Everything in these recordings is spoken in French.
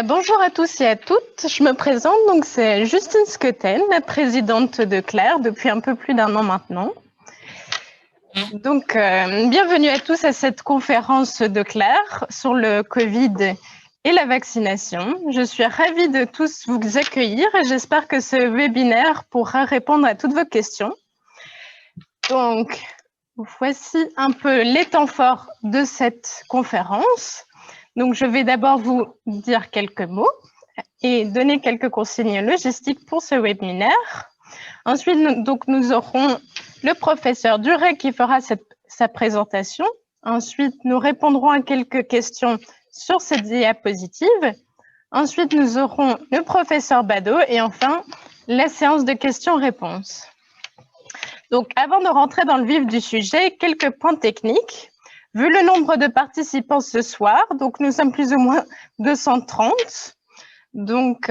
Bonjour à tous et à toutes. Je me présente, donc c'est Justine Skeuten, la présidente de Claire depuis un peu plus d'1 an maintenant. Donc, bienvenue à tous à cette conférence de Claire sur le Covid et la vaccination. Je suis ravie de tous vous accueillir et j'espère que ce webinaire pourra répondre à toutes vos questions. Donc, voici un peu les temps forts de cette conférence. Donc, je vais d'abord vous dire quelques mots et donner quelques consignes logistiques pour ce webinaire. Ensuite, nous aurons le professeur Duret qui fera sa présentation. Ensuite, nous répondrons à quelques questions sur cette diapositive. Ensuite, nous aurons le professeur Badeau et enfin, la séance de questions-réponses. Donc, avant de rentrer dans le vif du sujet, quelques points techniques. Vu le nombre de participants ce soir, donc nous sommes plus ou moins 230. Donc,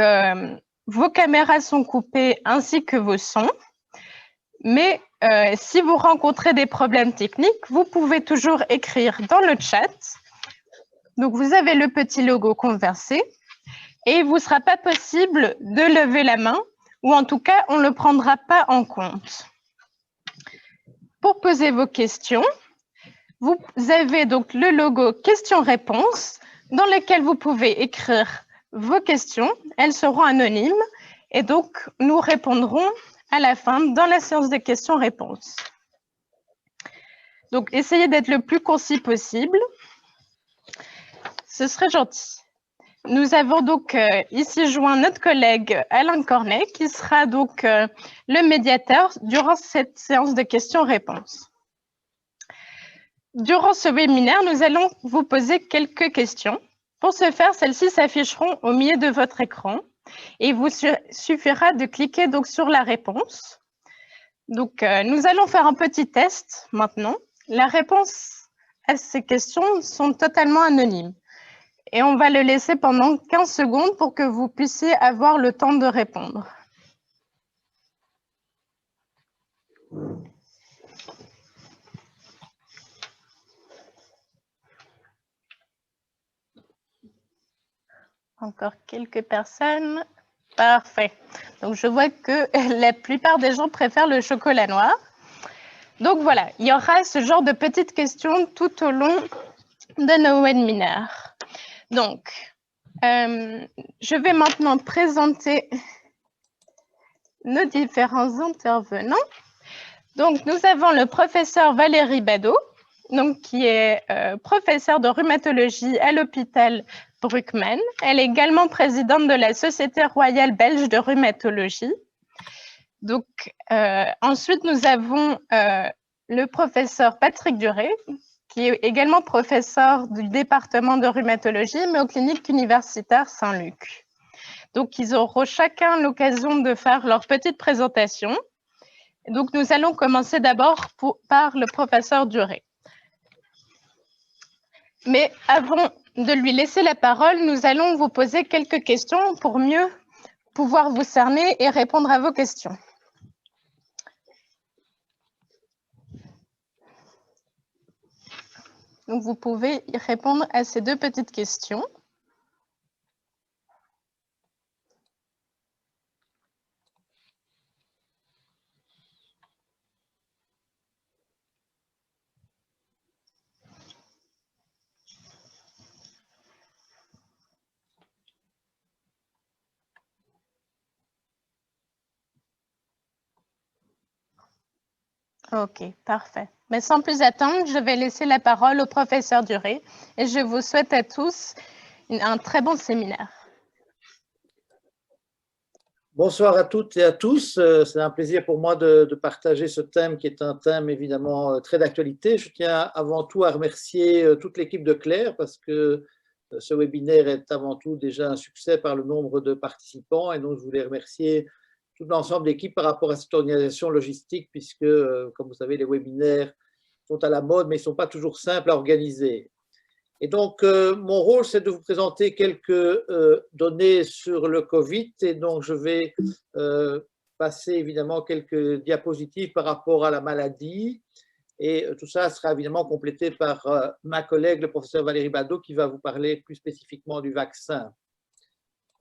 vos caméras sont coupées ainsi que vos sons. Mais si vous rencontrez des problèmes techniques, vous pouvez toujours écrire dans le chat. Donc, vous avez le petit logo conversé et il ne vous sera pas possible de lever la main ou en tout cas, on ne le prendra pas en compte. Pour poser vos questions, vous avez donc le logo questions-réponses dans lequel vous pouvez écrire vos questions. Elles seront anonymes et donc nous répondrons à la fin dans la séance de questions-réponses. Donc, essayez d'être le plus concis possible. Ce serait gentil. Nous avons donc ici joint notre collègue Alain Cornet qui sera donc le médiateur durant cette séance de questions-réponses. Durant ce webinaire, nous allons vous poser quelques questions. Pour ce faire, celles-ci s'afficheront au milieu de votre écran et il vous suffira de cliquer donc sur la réponse. Donc, nous allons faire un petit test maintenant. La réponse à ces questions sont totalement anonymes et on va le laisser pendant 15 secondes pour que vous puissiez avoir le temps de répondre. Encore quelques personnes. Parfait. Donc, je vois que la plupart des gens préfèrent le chocolat noir. Donc, voilà, il y aura ce genre de petites questions tout au long de nos webinaires. Donc, je vais maintenant présenter nos différents intervenants. Donc, nous avons le professeur Valérie Badeau, donc, qui est professeure de rhumatologie à l'hôpital Bruckmann. Elle est également présidente de la Société royale belge de rhumatologie. Donc, ensuite, nous avons le professeur Patrick Duret, qui est également professeur du département de rhumatologie, mais aux cliniques universitaires Saint-Luc. Donc, ils auront chacun l'occasion de faire leur petite présentation. Donc, nous allons commencer d'abord par le professeur Duret. Mais avant de lui laisser la parole, nous allons vous poser quelques questions pour mieux pouvoir vous cerner et répondre à vos questions. Donc, vous pouvez y répondre à ces deux petites questions. Ok, parfait. Mais sans plus attendre, je vais laisser la parole au professeur Duret et je vous souhaite à tous un très bon séminaire. Bonsoir à toutes et à tous. C'est un plaisir pour moi de partager ce thème qui est un thème évidemment très d'actualité. Je tiens avant tout à remercier toute l'équipe de Claire parce que ce webinaire est avant tout déjà un succès par le nombre de participants et donc je voulais remercier tout l'ensemble de l'équipe par rapport à cette organisation logistique puisque, comme vous savez, les webinaires sont à la mode mais ils ne sont pas toujours simples à organiser. Et donc, mon rôle, c'est de vous présenter quelques données sur le Covid. Et donc, je vais passer évidemment quelques diapositives par rapport à la maladie. Et tout ça sera évidemment complété par ma collègue, le professeur Valérie Badeau, qui va vous parler plus spécifiquement du vaccin.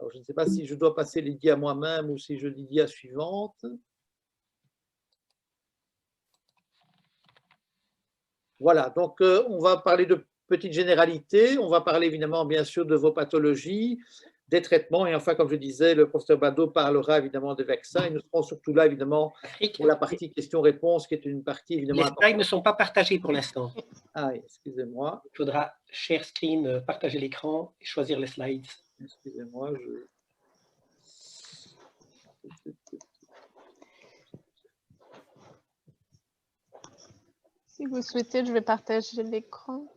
Alors, je ne sais pas si je dois passer les dia moi-même ou si je dis dia suivante. Voilà, donc on va parler de petites généralités, on va parler évidemment bien sûr de vos pathologies, des traitements et enfin comme je disais, le professeur Bado parlera évidemment des vaccins et nous serons surtout là évidemment pour la partie questions-réponses qui est une partie évidemment importante. Les slides ne sont pas partagés pour l'instant. Ah oui, excusez-moi. Il faudra share screen, partager l'écran et choisir les slides. Excusez-moi, Si vous souhaitez, je vais partager l'écran.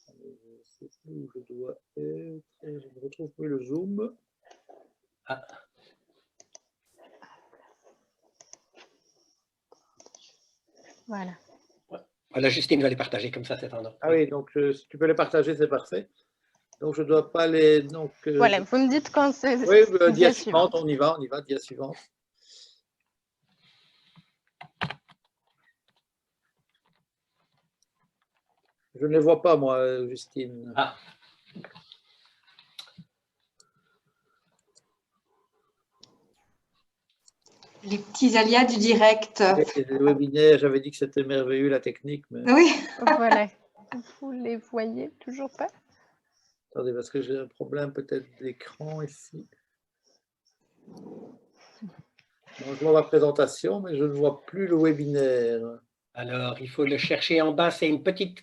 Je ne sais plus où je dois être. Je ne retrouve plus le Zoom. Ah. Voilà. Voilà, Justine va les partager comme ça, c'est un ordre. Ah oui, donc si tu peux les partager, c'est parfait. Donc je ne dois pas les. Donc, voilà, vous me dites quand c'est. Oui, dia suivante, on y va, dia suivante. Je ne les vois pas, moi, Justine. Ah. Les petits aléas du direct. Les webinaires, j'avais dit que c'était merveilleux la technique. Mais... Oui. Voilà. Vous les voyez toujours pas? Attendez, parce que j'ai un problème peut-être d'écran ici. Donc, je vois ma présentation, mais je ne vois plus le webinaire. Alors, il faut le chercher en bas. C'est une petite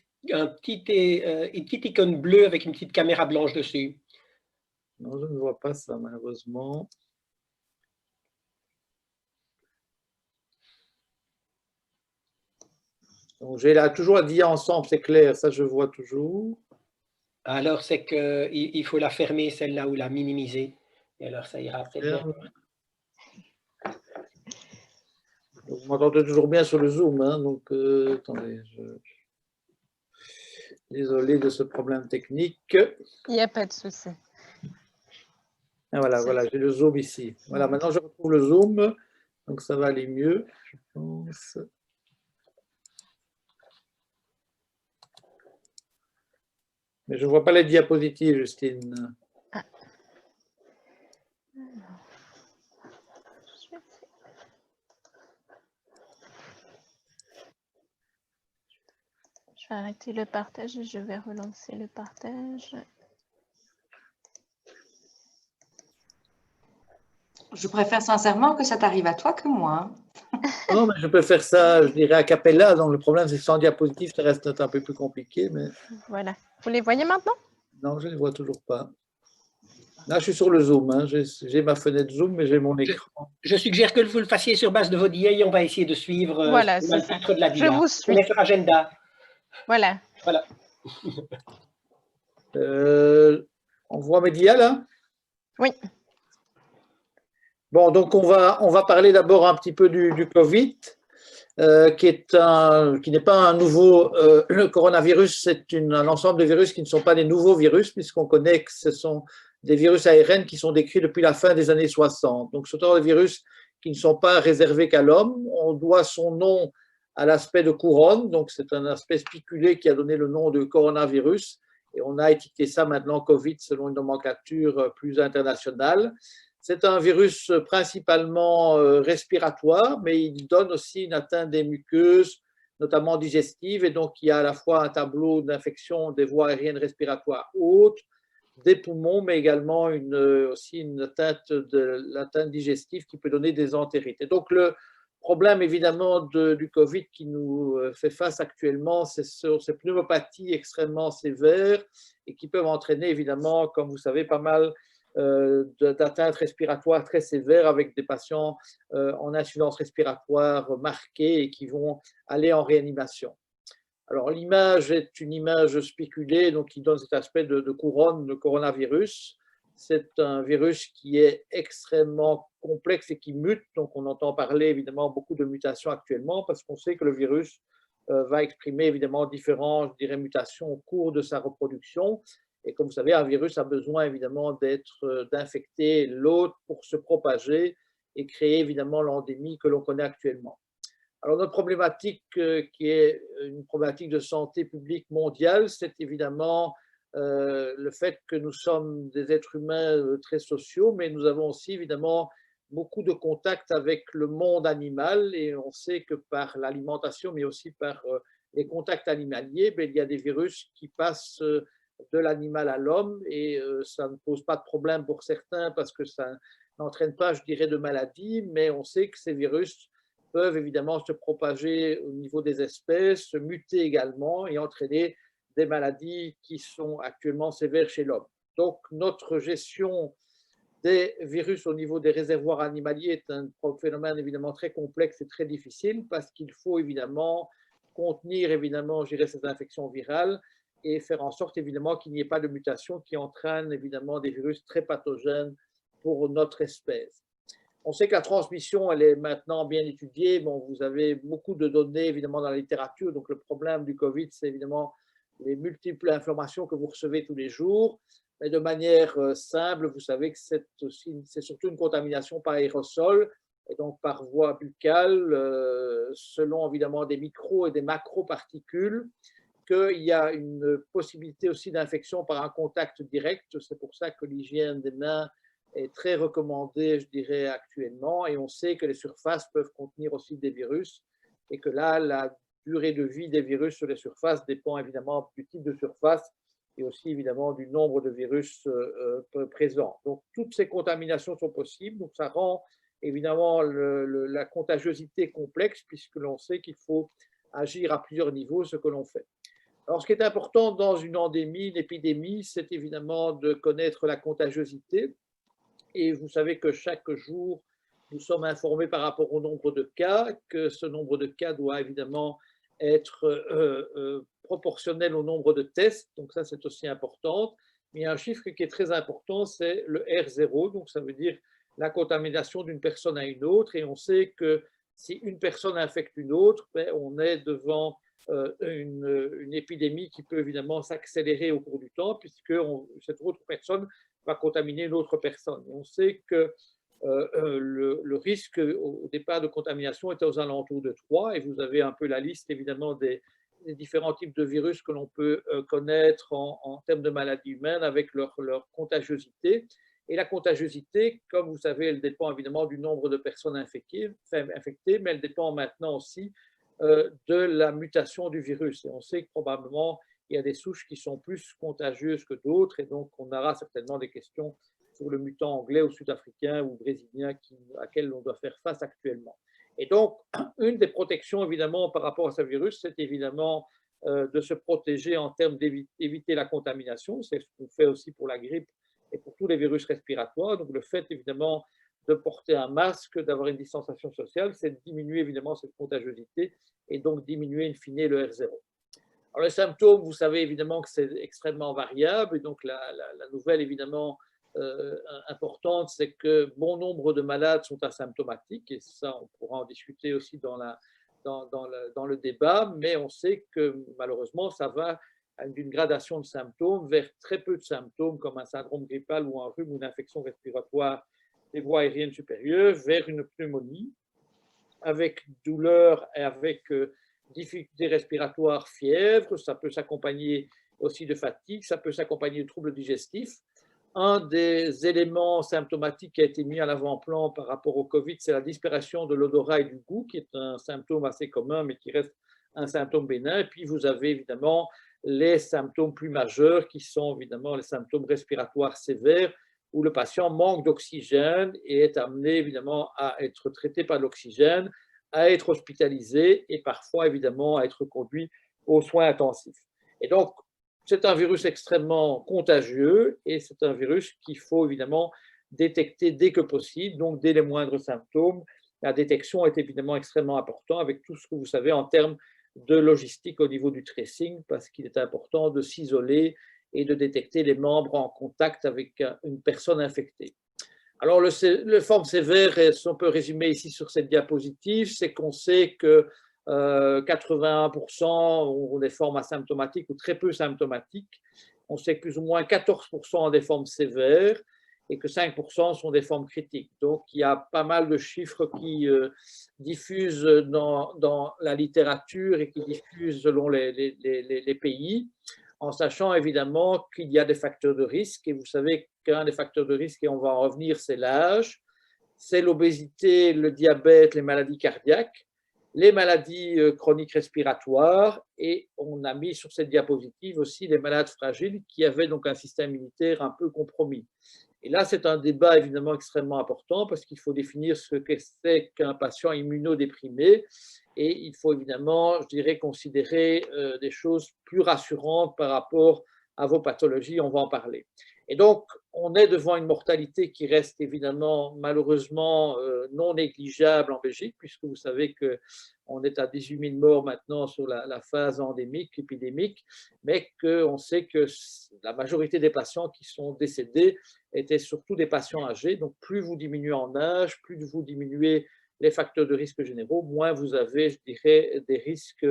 icône bleue avec une petite caméra blanche dessus. Non, je ne vois pas ça, malheureusement. Donc, j'ai là toujours à dire ensemble, c'est clair, ça je vois toujours. Alors, c'est qu'il faut la fermer, celle-là, ou la minimiser. Et alors, ça ira peut-être bien. Vous m'entendez toujours bien sur le Zoom, hein, donc attendez, désolé de ce problème technique. Il n'y a pas de souci. Ah, voilà, j'ai le Zoom ici. Voilà, maintenant je retrouve le Zoom, donc ça va aller mieux, je pense. Mais je ne vois pas les diapositives, Justine. Ah. Je vais arrêter le partage et je vais relancer le partage. Je préfère sincèrement que ça t'arrive à toi que moi. Non, mais je peux faire ça, je dirais, a cappella. Donc, le problème, c'est que sans diapositive, ça reste un peu plus compliqué. Mais... Voilà. Vous les voyez maintenant? Non, je ne les vois toujours pas. Là, je suis sur le Zoom. Hein. J'ai ma fenêtre Zoom, mais j'ai mon écran. Je suggère que vous le fassiez sur base de vos DA et on va essayer de suivre voilà, le titre de la DIA. Je vous suis. On est sur agenda. Voilà. Voilà. On voit mes DIA, là? Oui. Bon, donc on va parler d'abord un petit peu du Covid, qui n'est pas un nouveau. Le coronavirus, c'est un ensemble de virus qui ne sont pas des nouveaux virus, puisqu'on connaît que ce sont des virus ARN qui sont décrits depuis la fin des années 60. Donc, ce sont des virus qui ne sont pas réservés qu'à l'homme. On doit son nom à l'aspect de couronne, donc c'est un aspect spiculé qui a donné le nom de coronavirus, et on a étiqueté ça maintenant Covid selon une nomenclature plus internationale. C'est un virus principalement respiratoire, mais il donne aussi une atteinte des muqueuses, notamment digestives, et donc il y a à la fois un tableau d'infection des voies aériennes respiratoires hautes, des poumons, mais également aussi une atteinte de l'atteinte digestive qui peut donner des entérites. Et donc le problème évidemment du Covid qui nous fait face actuellement, c'est ces pneumopathies extrêmement sévères et qui peuvent entraîner évidemment, comme vous savez, pas mal d'atteintes respiratoires très sévères avec des patients en insuffisance respiratoire marquée et qui vont aller en réanimation. Alors l'image est une image spéculée, donc qui donne cet aspect de couronne de coronavirus. C'est un virus qui est extrêmement complexe et qui mute, donc on entend parler évidemment beaucoup de mutations actuellement parce qu'on sait que le virus va exprimer évidemment différentes mutations au cours de sa reproduction. Et comme vous savez, un virus a besoin évidemment d'infecter l'hôte pour se propager et créer évidemment l'endémie que l'on connaît actuellement. Alors notre problématique qui est une problématique de santé publique mondiale, c'est évidemment le fait que nous sommes des êtres humains très sociaux, mais nous avons aussi évidemment beaucoup de contacts avec le monde animal et on sait que par l'alimentation, mais aussi par les contacts animaliers, il y a des virus qui passent de l'animal à l'homme et ça ne pose pas de problème pour certains parce que ça n'entraîne pas, je dirais, de maladie, mais on sait que ces virus peuvent évidemment se propager au niveau des espèces, se muter également et entraîner des maladies qui sont actuellement sévères chez l'homme. Donc, notre gestion des virus au niveau des réservoirs animaliers est un phénomène évidemment très complexe et très difficile parce qu'il faut évidemment contenir évidemment, je dirais, ces infections virales et faire en sorte évidemment qu'il n'y ait pas de mutation qui entraîne évidemment des virus très pathogènes pour notre espèce. On sait que la transmission, elle est maintenant bien étudiée. Bon, vous avez beaucoup de données évidemment dans la littérature. Donc le problème du Covid, c'est évidemment les multiples informations que vous recevez tous les jours. Mais de manière simple, vous savez que c'est surtout une contamination par aérosol et donc par voie buccale, selon évidemment des micro et des macro-particules, qu'il y a une possibilité aussi d'infection par un contact direct. C'est pour ça que l'hygiène des mains est très recommandée, je dirais, actuellement. Et on sait que les surfaces peuvent contenir aussi des virus et que là, la durée de vie des virus sur les surfaces dépend évidemment du type de surface et aussi évidemment du nombre de virus présents. Donc, toutes ces contaminations sont possibles. Donc, ça rend évidemment la contagiosité complexe puisque l'on sait qu'il faut agir à plusieurs niveaux, ce que l'on fait. Alors, ce qui est important dans une endémie, une épidémie, c'est évidemment de connaître la contagiosité. Et vous savez que chaque jour, nous sommes informés par rapport au nombre de cas, que ce nombre de cas doit évidemment être proportionnel au nombre de tests. Donc ça, c'est aussi important. Mais il y a un chiffre qui est très important, c'est le R0. Donc ça veut dire la contamination d'une personne à une autre. Et on sait que si une personne infecte une autre, on est devant une épidémie qui peut évidemment s'accélérer au cours du temps, puisque cette autre personne va contaminer une autre personne. Et on sait que le risque au départ de contamination était aux alentours de 3, et vous avez un peu la liste évidemment des différents types de virus que l'on peut connaître en termes de maladies humaines avec leur contagiosité. Et la contagiosité, comme vous savez, elle dépend évidemment du nombre de personnes infectées, mais elle dépend maintenant aussi de la mutation du virus. Et on sait que probablement il y a des souches qui sont plus contagieuses que d'autres, et donc on aura certainement des questions sur le mutant anglais ou sud-africain ou brésilien à laquelle on doit faire face actuellement. Et donc, une des protections évidemment par rapport à ce virus, c'est évidemment de se protéger en termes d'éviter la contamination. C'est ce qu'on fait aussi pour la grippe et pour tous les virus respiratoires. Donc le fait évidemment de porter un masque, d'avoir une distanciation sociale, c'est de diminuer évidemment cette contagiosité et donc diminuer in fine le R0. Alors les symptômes, vous savez évidemment que c'est extrêmement variable, et donc la nouvelle évidemment importante, c'est que bon nombre de malades sont asymptomatiques, et ça on pourra en discuter aussi dans le débat, mais on sait que malheureusement ça va d'une gradation de symptômes vers très peu de symptômes comme un syndrome grippal ou un rhume ou une infection respiratoire des voies aériennes supérieures, vers une pneumonie avec douleur et avec difficultés respiratoires, fièvre. Ça peut s'accompagner aussi de fatigue, ça peut s'accompagner de troubles digestifs. Un des éléments symptomatiques qui a été mis à l'avant-plan par rapport au Covid, c'est la disparition de l'odorat et du goût, qui est un symptôme assez commun, mais qui reste un symptôme bénin. Et puis, vous avez évidemment les symptômes plus majeurs, qui sont évidemment les symptômes respiratoires sévères, où le patient manque d'oxygène et est amené évidemment à être traité par l'oxygène, à être hospitalisé et parfois évidemment à être conduit aux soins intensifs. Et donc, c'est un virus extrêmement contagieux et c'est un virus qu'il faut évidemment détecter dès que possible, donc dès les moindres symptômes. La détection est évidemment extrêmement importante avec tout ce que vous savez en termes de logistique au niveau du tracing, parce qu'il est important de s'isoler et de détecter les membres en contact avec une personne infectée. Alors, le forme sévère, on peut résumer ici sur cette diapositive, c'est qu'on sait que 81% ont des formes asymptomatiques ou très peu symptomatiques. On sait que plus ou moins 14% ont des formes sévères et que 5% sont des formes critiques. Donc, il y a pas mal de chiffres qui diffusent dans la littérature et qui diffusent selon les pays. en sachant évidemment qu'il y a des facteurs de risque. Et vous savez qu'un des facteurs de risque, et on va en revenir, c'est l'âge, c'est l'obésité, le diabète, les maladies cardiaques, les maladies chroniques respiratoires, et on a mis sur cette diapositive aussi les malades fragiles qui avaient donc un système immunitaire un peu compromis. Et là, c'est un débat évidemment extrêmement important parce qu'il faut définir ce que c'est qu'un patient immunodéprimé et il faut évidemment, je dirais, considérer des choses plus rassurantes par rapport à vos pathologies, on va en parler. Et donc, on est devant une mortalité qui reste évidemment malheureusement non négligeable en Belgique, puisque vous savez qu'on est à 18 000 morts maintenant sur la phase endémique, épidémique, mais qu'on sait que la majorité des patients qui sont décédés étaient surtout des patients âgés. Donc, plus vous diminuez en âge, plus vous diminuez les facteurs de risque généraux, moins vous avez, je dirais, des risques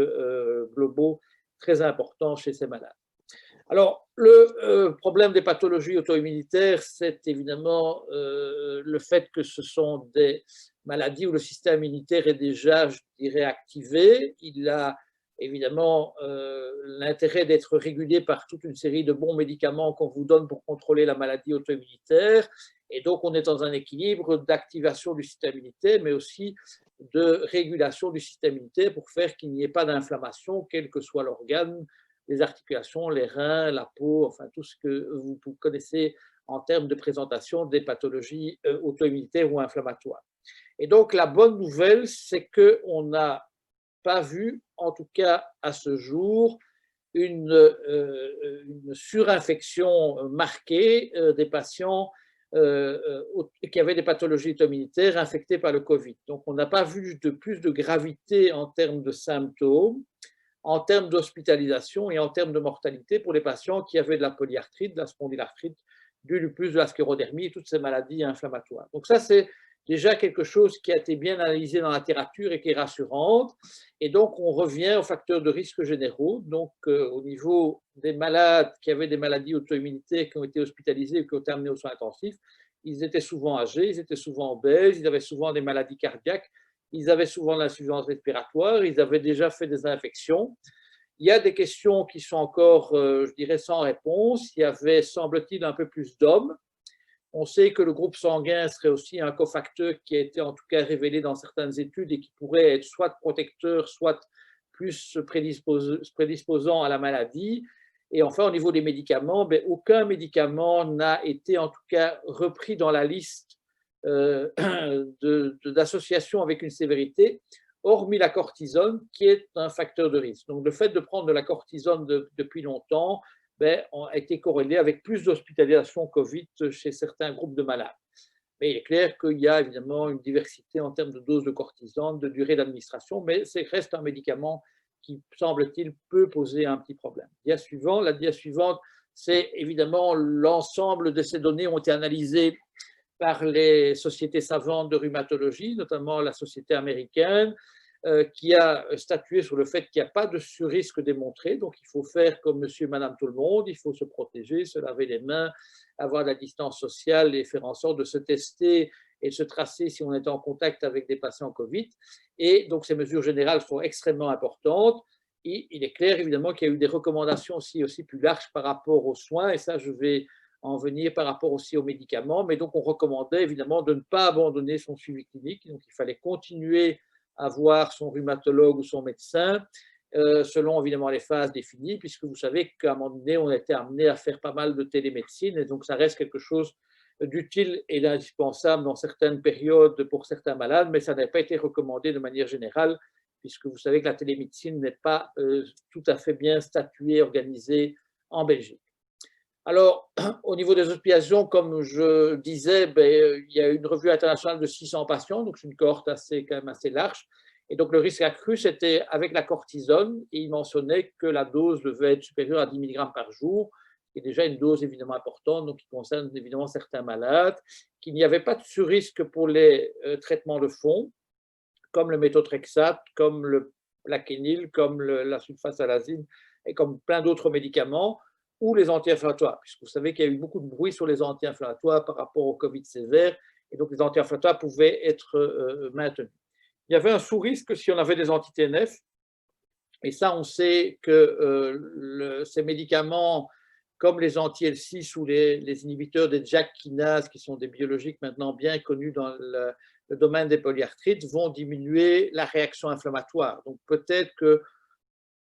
globaux très importants chez ces malades. Alors, le problème des pathologies auto-immunitaires, c'est évidemment le fait que ce sont des maladies où le système immunitaire est déjà, je dirais, activé. Il a évidemment l'intérêt d'être régulé par toute une série de bons médicaments qu'on vous donne pour contrôler la maladie auto-immunitaire. Et donc, on est dans un équilibre d'activation du système immunitaire, mais aussi de régulation du système immunitaire pour faire qu'il n'y ait pas d'inflammation, quel que soit l'organe, les articulations, les reins, la peau, enfin tout ce que vous connaissez en termes de présentation des pathologies auto-immunitaires ou inflammatoires. Et donc, la bonne nouvelle, c'est qu'on n'a pas vu, en tout cas à ce jour, une surinfection marquée des patients qui avaient des pathologies auto-immunitaires infectés par le Covid. Donc, on n'a pas vu de plus de gravité en termes de symptômes, en termes d'hospitalisation et en termes de mortalité pour les patients qui avaient de la polyarthrite, de la spondylarthrite, du lupus, de la sclérodermie et toutes ces maladies inflammatoires. Donc ça, c'est déjà quelque chose qui a été bien analysé dans la littérature et qui est rassurante. Et donc, on revient aux facteurs de risque généraux. Donc, au niveau des malades qui avaient des maladies auto-immunitaires, qui ont été hospitalisés ou qui ont été amenés aux soins intensifs, ils étaient souvent âgés, ils étaient souvent obèses, ils avaient souvent des maladies cardiaques, ils avaient souvent de l'insuffisance respiratoire, ils avaient déjà fait des infections. Il y a des questions qui sont encore, je dirais, sans réponse. Il y avait, semble-t-il, un peu plus d'hommes. On sait que le groupe sanguin serait aussi un cofacteur qui a été en tout cas révélé dans certaines études et qui pourrait être soit protecteur, soit plus prédisposant à la maladie. Et enfin, au niveau des médicaments, aucun médicament n'a été en tout cas repris dans la liste d'association avec une sévérité, hormis la cortisone, qui est un facteur de risque. Donc, le fait de prendre de la cortisone depuis longtemps a été corrélé avec plus d'hospitalisation Covid chez certains groupes de malades. Mais il est clair qu'il y a évidemment une diversité en termes de dose de cortisone, de durée d'administration, mais ça reste un médicament qui, semble-t-il, peut poser un petit problème. La dia suivante, c'est évidemment l'ensemble de ces données ont été analysées par les sociétés savantes de rhumatologie, notamment la société américaine, qui a statué sur le fait qu'il n'y a pas de surrisque démontré. Donc, il faut faire comme monsieur et madame tout le monde, il faut se protéger, se laver les mains, avoir de la distance sociale et faire en sorte de se tester et de se tracer si on est en contact avec des patients Covid. Et donc, ces mesures générales sont extrêmement importantes. Et il est clair, évidemment, qu'il y a eu des recommandations aussi plus larges par rapport aux soins, et ça, je vais en venir par rapport aussi aux médicaments. Mais donc, on recommandait évidemment de ne pas abandonner son suivi clinique. Donc, il fallait continuer à voir son rhumatologue ou son médecin, selon évidemment les phases définies, puisque vous savez qu'à un moment donné, on a été amené à faire pas mal de télémédecine, et donc ça reste quelque chose d'utile et d'indispensable dans certaines périodes pour certains malades, mais ça n'a pas été recommandé de manière générale, puisque vous savez que la télémédecine n'est pas tout à fait bien statuée, organisée en Belgique. Alors, au niveau des hospitalisations, comme je disais, il y a une revue internationale de 600 patients, donc c'est une cohorte quand même assez large. Et donc, le risque accru, c'était avec la cortisone, et il mentionnait que la dose devait être supérieure à 10 mg par jour, qui est déjà une dose évidemment importante, donc qui concerne évidemment certains malades, qu'il n'y avait pas de surrisque pour les traitements de fond, comme le méthotrexate, comme le plaquenil, comme la sulfasalazine, et comme plein d'autres médicaments, ou les anti-inflammatoires, puisque vous savez qu'il y a eu beaucoup de bruit sur les anti-inflammatoires par rapport au Covid sévère, et donc les anti-inflammatoires pouvaient être maintenus. Il y avait un sous-risque si on avait des anti-TNF, Et ça, on sait que ces médicaments, comme les anti-L6 ou les inhibiteurs des JAK kinases, qui sont des biologiques maintenant bien connus dans le domaine des polyarthrites, vont diminuer la réaction inflammatoire. Donc peut-être qu'il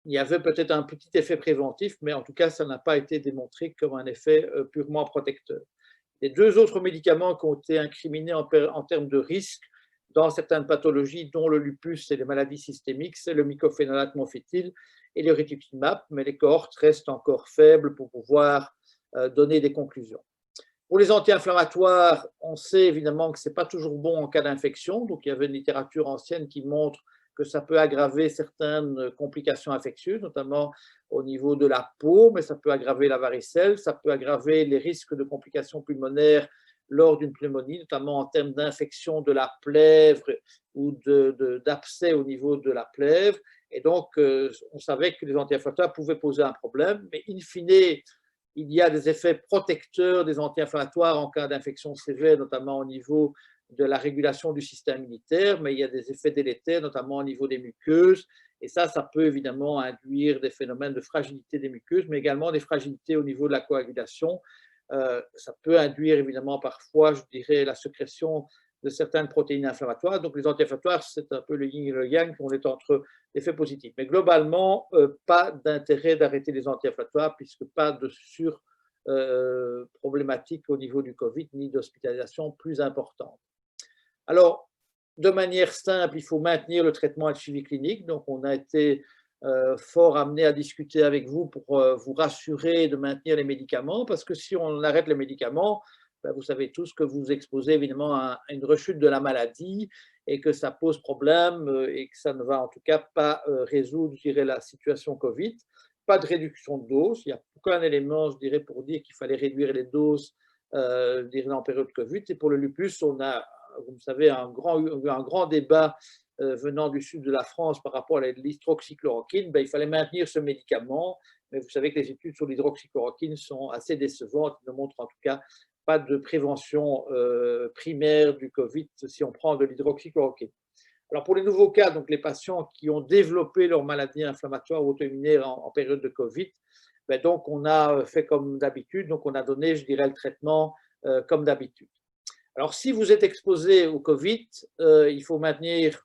y avait peut-être un petit effet préventif, mais en tout cas, ça n'a pas été démontré comme un effet purement protecteur. Les deux autres médicaments qui ont été incriminés en termes de risque dans certaines pathologies, dont le lupus et les maladies systémiques, c'est le mycophénolate mofétil et le rituximab, mais les cohortes restent encore faibles pour pouvoir donner des conclusions. Pour les anti-inflammatoires, on sait évidemment que ce n'est pas toujours bon en cas d'infection, donc il y avait une littérature ancienne qui montre que ça peut aggraver certaines complications infectieuses, notamment au niveau de la peau, mais ça peut aggraver la varicelle, ça peut aggraver les risques de complications pulmonaires lors d'une pneumonie, notamment en termes d'infection de la plèvre ou d'abcès au niveau de la plèvre. Et donc, on savait que les anti-inflammatoires pouvaient poser un problème, mais in fine, il y a des effets protecteurs des anti-inflammatoires en cas d'infection sévère, notamment au niveau de la régulation du système immunitaire, mais il y a des effets délétères, notamment au niveau des muqueuses. Et ça peut évidemment induire des phénomènes de fragilité des muqueuses, mais également des fragilités au niveau de la coagulation. Ça peut induire évidemment parfois, je dirais, la sécrétion de certaines protéines inflammatoires. Donc les anti-inflammatoires, c'est un peu le yin et le yang, on est entre effets positifs. Mais globalement, pas d'intérêt d'arrêter les anti-inflammatoires puisque pas de problématique au niveau du Covid ni d'hospitalisation plus importante. Alors, de manière simple, il faut maintenir le traitement et le suivi clinique. Donc, on a été fort amené à discuter avec vous pour vous rassurer de maintenir les médicaments, parce que si on arrête les médicaments, ben vous savez tous que vous exposez évidemment à une rechute de la maladie et que ça pose problème et que ça ne va en tout cas pas résoudre, je dirais, la situation Covid. Pas de réduction de dose, il n'y a aucun élément, je dirais, pour dire qu'il fallait réduire les doses je dirais, en période Covid. Et pour le lupus, on a, vous savez, un grand débat venant du sud de la France par rapport à l'hydroxychloroquine. Ben, il fallait maintenir ce médicament, mais vous savez que les études sur l'hydroxychloroquine sont assez décevantes, ne montrent en tout cas pas de prévention primaire du Covid si on prend de l'hydroxychloroquine. Alors pour les nouveaux cas, donc les patients qui ont développé leur maladie inflammatoire ou auto-immunitaire en période de Covid, ben donc on a fait comme d'habitude, donc on a donné, je dirais, le traitement comme d'habitude. Alors si vous êtes exposé au Covid, il faut maintenir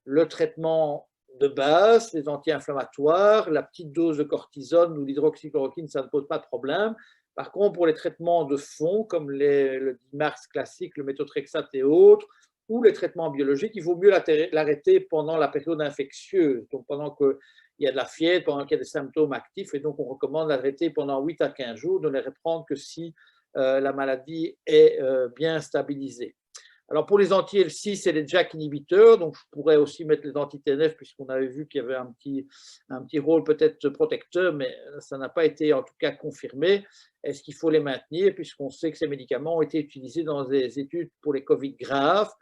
le traitement de base, les anti-inflammatoires, la petite dose de cortisone ou l'hydroxychloroquine, ça ne pose pas de problème. Par contre, pour les traitements de fond, comme le Dimax classique, le méthotrexate et autres, ou les traitements biologiques, il vaut mieux l'arrêter pendant la période infectieuse, donc pendant qu'il y a de la fièvre, pendant qu'il y a des symptômes actifs, et donc on recommande l'arrêter pendant 8 à 15 jours, de ne les reprendre que si la maladie est bien stabilisée. Alors pour les anti-L6 et les JAK inhibiteurs, donc je pourrais aussi mettre les anti-TNF puisqu'on avait vu qu'il y avait un petit rôle peut-être protecteur, mais ça n'a pas été en tout cas confirmé. Est-ce qu'il faut les maintenir puisqu'on sait que ces médicaments ont été utilisés dans des études pour les Covid graves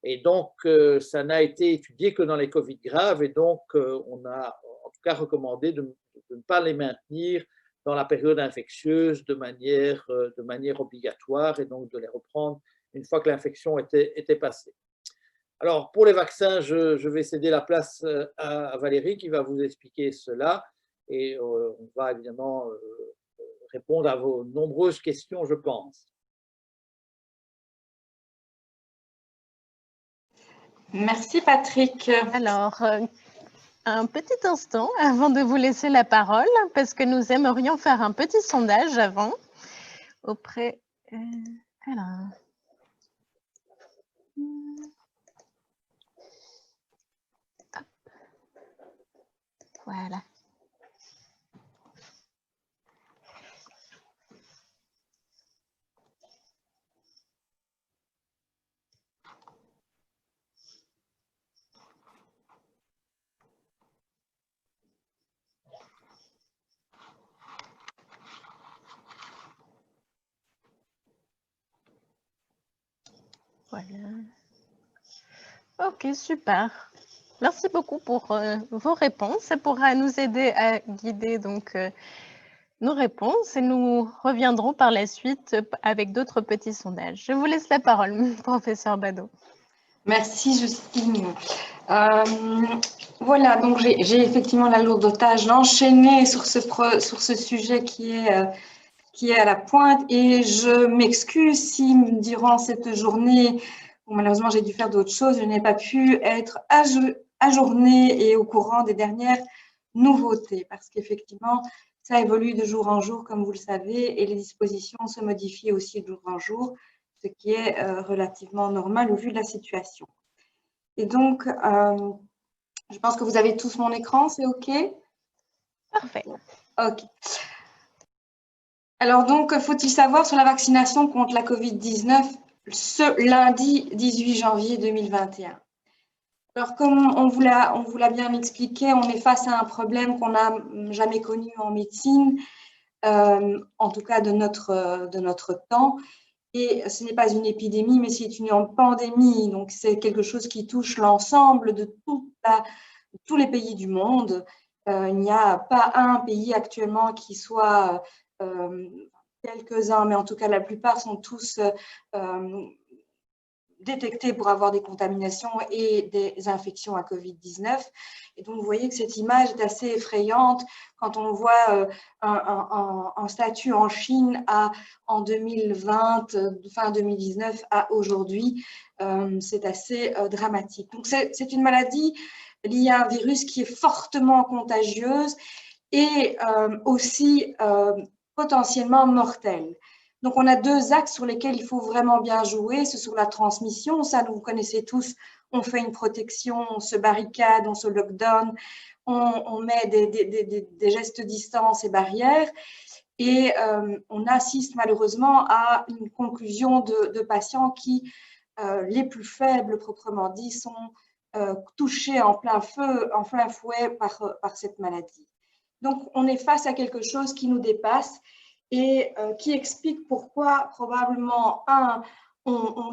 et donc ça n'a été étudié que dans les Covid graves et donc on a en tout cas recommandé de ne pas les maintenir dans la période infectieuse de manière obligatoire et donc de les reprendre une fois que l'infection était passée. Alors, pour les vaccins, je vais céder la place à Valérie qui va vous expliquer cela et on va évidemment répondre à vos nombreuses questions, je pense. Merci Patrick. Alors, un petit instant avant de vous laisser la parole, parce que nous aimerions faire un petit sondage avant auprès... alors... Hop. Voilà. Voilà. Ok, super. Merci beaucoup pour vos réponses. Ça pourra nous aider à guider donc nos réponses et nous reviendrons par la suite avec d'autres petits sondages. Je vous laisse la parole, professeur Badeau. Merci Justine. Voilà, donc j'ai effectivement la lourde tâche d'enchaîner sur ce sujet qui est à la pointe, et je m'excuse si durant cette journée, où malheureusement j'ai dû faire d'autres choses, je n'ai pas pu être ajournée et au courant des dernières nouveautés, parce qu'effectivement, ça évolue de jour en jour, comme vous le savez, et les dispositions se modifient aussi de jour en jour, ce qui est relativement normal au vu de la situation. Et donc, je pense que vous avez tous mon écran, c'est OK? Parfait. OK. Alors donc, faut-il savoir sur la vaccination contre la Covid-19 ce lundi 18 janvier 2021? Alors, comme on vous l'a bien expliqué, on est face à un problème qu'on n'a jamais connu en médecine, en tout cas de notre temps. Et ce n'est pas une épidémie, mais c'est une pandémie. Donc, c'est quelque chose qui touche l'ensemble de tous les pays du monde. Il n'y a pas un pays actuellement qui soit, quelques-uns, mais en tout cas la plupart sont tous détectés pour avoir des contaminations et des infections à Covid-19. Et donc, vous voyez que cette image est assez effrayante quand on voit un statut en Chine en 2020, fin 2019 à aujourd'hui. C'est assez dramatique. Donc, c'est une maladie liée à un virus qui est fortement contagieuse et aussi potentiellement mortelle. Donc, on a deux axes sur lesquels il faut vraiment bien jouer. C'est sur la transmission, ça, vous connaissez tous, on fait une protection, on se barricade, on se lockdown, on met des gestes distance et barrières. Et on assiste malheureusement à une conclusion de patients qui, les plus faibles proprement dit, sont touchés en plein fouet par cette maladie. Donc, on est face à quelque chose qui nous dépasse et qui explique pourquoi probablement, on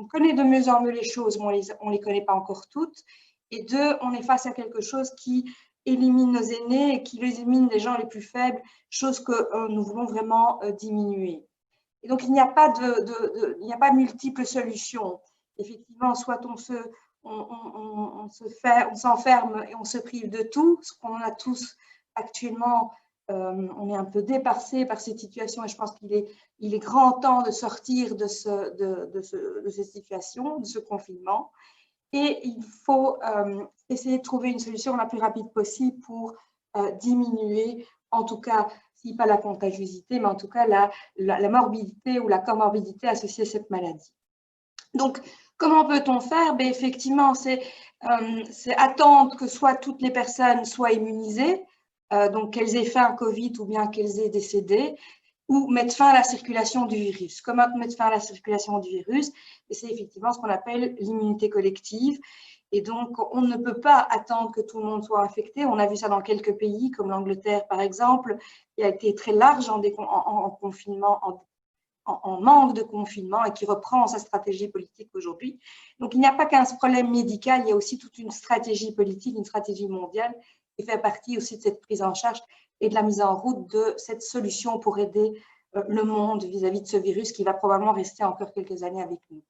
connaît de mieux en mieux les choses, mais on les connaît pas encore toutes, et deux, on est face à quelque chose qui élimine nos aînés et qui élimine les gens les plus faibles, chose que nous voulons vraiment diminuer. Et donc, il n'y a pas de multiples solutions. Effectivement, soit on s'enferme et on se prive de tout, ce qu'on a tous actuellement. On est un peu dépassé par cette situation et je pense qu'il est grand temps de sortir de cette situation, de ce confinement. Et il faut essayer de trouver une solution la plus rapide possible pour diminuer, en tout cas, si pas la contagiosité, mais en tout cas la morbidité ou la comorbidité associée à cette maladie. Donc, comment peut-on faire? Ben, effectivement, c'est attendre que soit toutes les personnes soient immunisées, donc qu'elles aient fait un Covid ou bien qu'elles aient décédé, ou mettre fin à la circulation du virus. Comment mettre fin à la circulation du virus? C'est effectivement ce qu'on appelle l'immunité collective. Et donc, on ne peut pas attendre que tout le monde soit infecté. On a vu ça dans quelques pays, comme l'Angleterre, par exemple, qui a été très large en confinement, en manque de confinement et qui reprend sa stratégie politique aujourd'hui. Donc, il n'y a pas qu'un problème médical, il y a aussi toute une stratégie politique, une stratégie mondiale qui fait partie aussi de cette prise en charge et de la mise en route de cette solution pour aider le monde vis-à-vis de ce virus qui va probablement rester encore quelques années avec nous.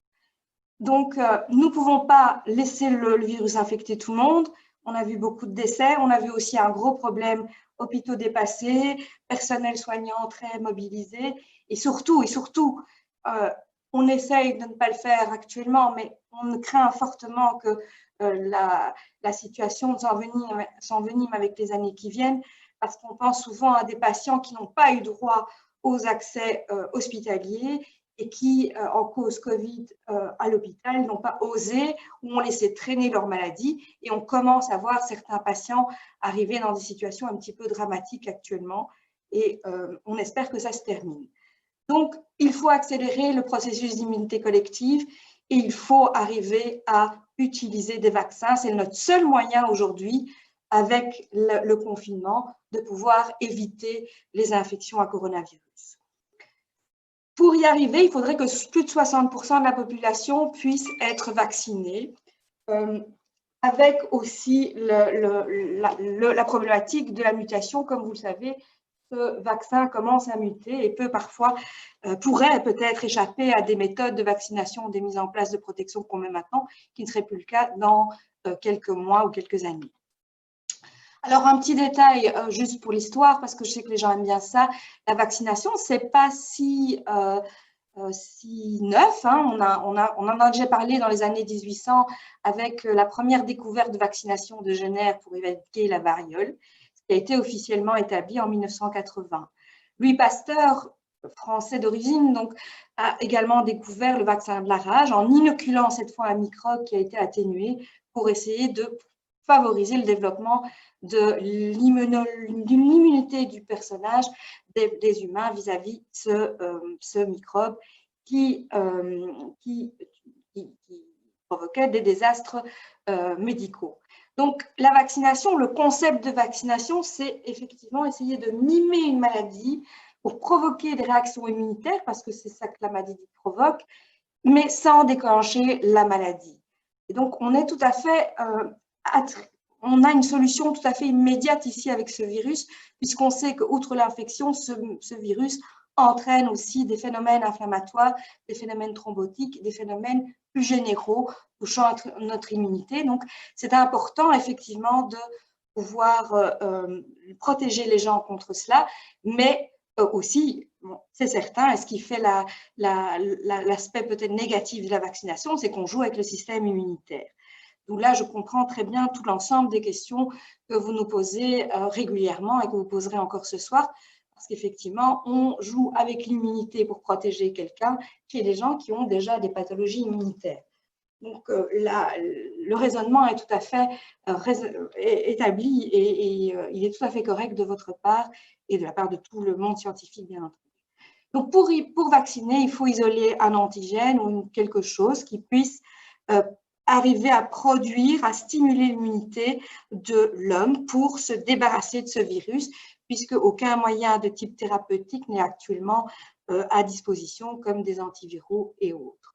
Donc, nous ne pouvons pas laisser le virus infecter tout le monde. On a vu beaucoup de décès. On a vu aussi un gros problème, hôpitaux dépassés, personnel soignant très mobilisé. Et surtout, on essaye de ne pas le faire actuellement, mais on craint fortement que la situation s'envenime avec les années qui viennent, parce qu'on pense souvent à des patients qui n'ont pas eu droit aux accès hospitaliers et qui, en cause Covid à l'hôpital, n'ont pas osé ou ont laissé traîner leur maladie. Et on commence à voir certains patients arriver dans des situations un petit peu dramatiques actuellement. Et on espère que ça se termine. Donc, il faut accélérer le processus d'immunité collective et il faut arriver à utiliser des vaccins. C'est notre seul moyen aujourd'hui, avec le confinement, de pouvoir éviter les infections à coronavirus. Pour y arriver, il faudrait que plus de 60% de la population puisse être vaccinée, avec aussi la problématique de la mutation. Comme vous le savez, ce vaccin commence à muter et pourrait peut-être échapper à des méthodes de vaccination, des mises en place de protection qu'on met maintenant, qui ne serait plus le cas dans quelques mois ou quelques années. Alors, un petit détail juste pour l'histoire, parce que je sais que les gens aiment bien ça, la vaccination, c'est pas si neuf. Hein. On en a déjà parlé dans les années 1800 avec la première découverte de vaccination de Jenner pour éradiquer la variole, qui a été officiellement établi en 1980. Louis Pasteur, français d'origine, donc, a également découvert le vaccin de la rage en inoculant cette fois un microbe qui a été atténué pour essayer de favoriser le développement de l'immunité du personnage, des humains vis-à-vis ce microbe qui provoquait des désastres médicaux. Donc, la vaccination, le concept de vaccination, c'est effectivement essayer de mimer une maladie pour provoquer des réactions immunitaires, parce que c'est ça que la maladie provoque, mais sans déclencher la maladie. Et donc, on est tout à fait, on a une solution tout à fait immédiate ici avec ce virus, puisqu'on sait qu'outre l'infection, ce virus entraîne aussi des phénomènes inflammatoires, des phénomènes thrombotiques, des phénomènes plus généraux touchant notre immunité. Donc, c'est important effectivement de pouvoir protéger les gens contre cela, mais aussi, bon, c'est certain, et ce qui fait l'aspect peut-être négatif de la vaccination, c'est qu'on joue avec le système immunitaire. Donc là, je comprends très bien tout l'ensemble des questions que vous nous posez régulièrement et que vous poserez encore ce soir, parce qu'effectivement, on joue avec l'immunité pour protéger quelqu'un chez des gens qui ont déjà des pathologies immunitaires. Donc le raisonnement est tout à fait établi et il est tout à fait correct de votre part et de la part de tout le monde scientifique, bien entendu. Donc pour vacciner, il faut isoler un antigène ou quelque chose qui puisse arriver à produire, à stimuler l'immunité de l'homme pour se débarrasser de ce virus, puisque aucun moyen de type thérapeutique n'est actuellement à disposition, comme des antiviraux et autres.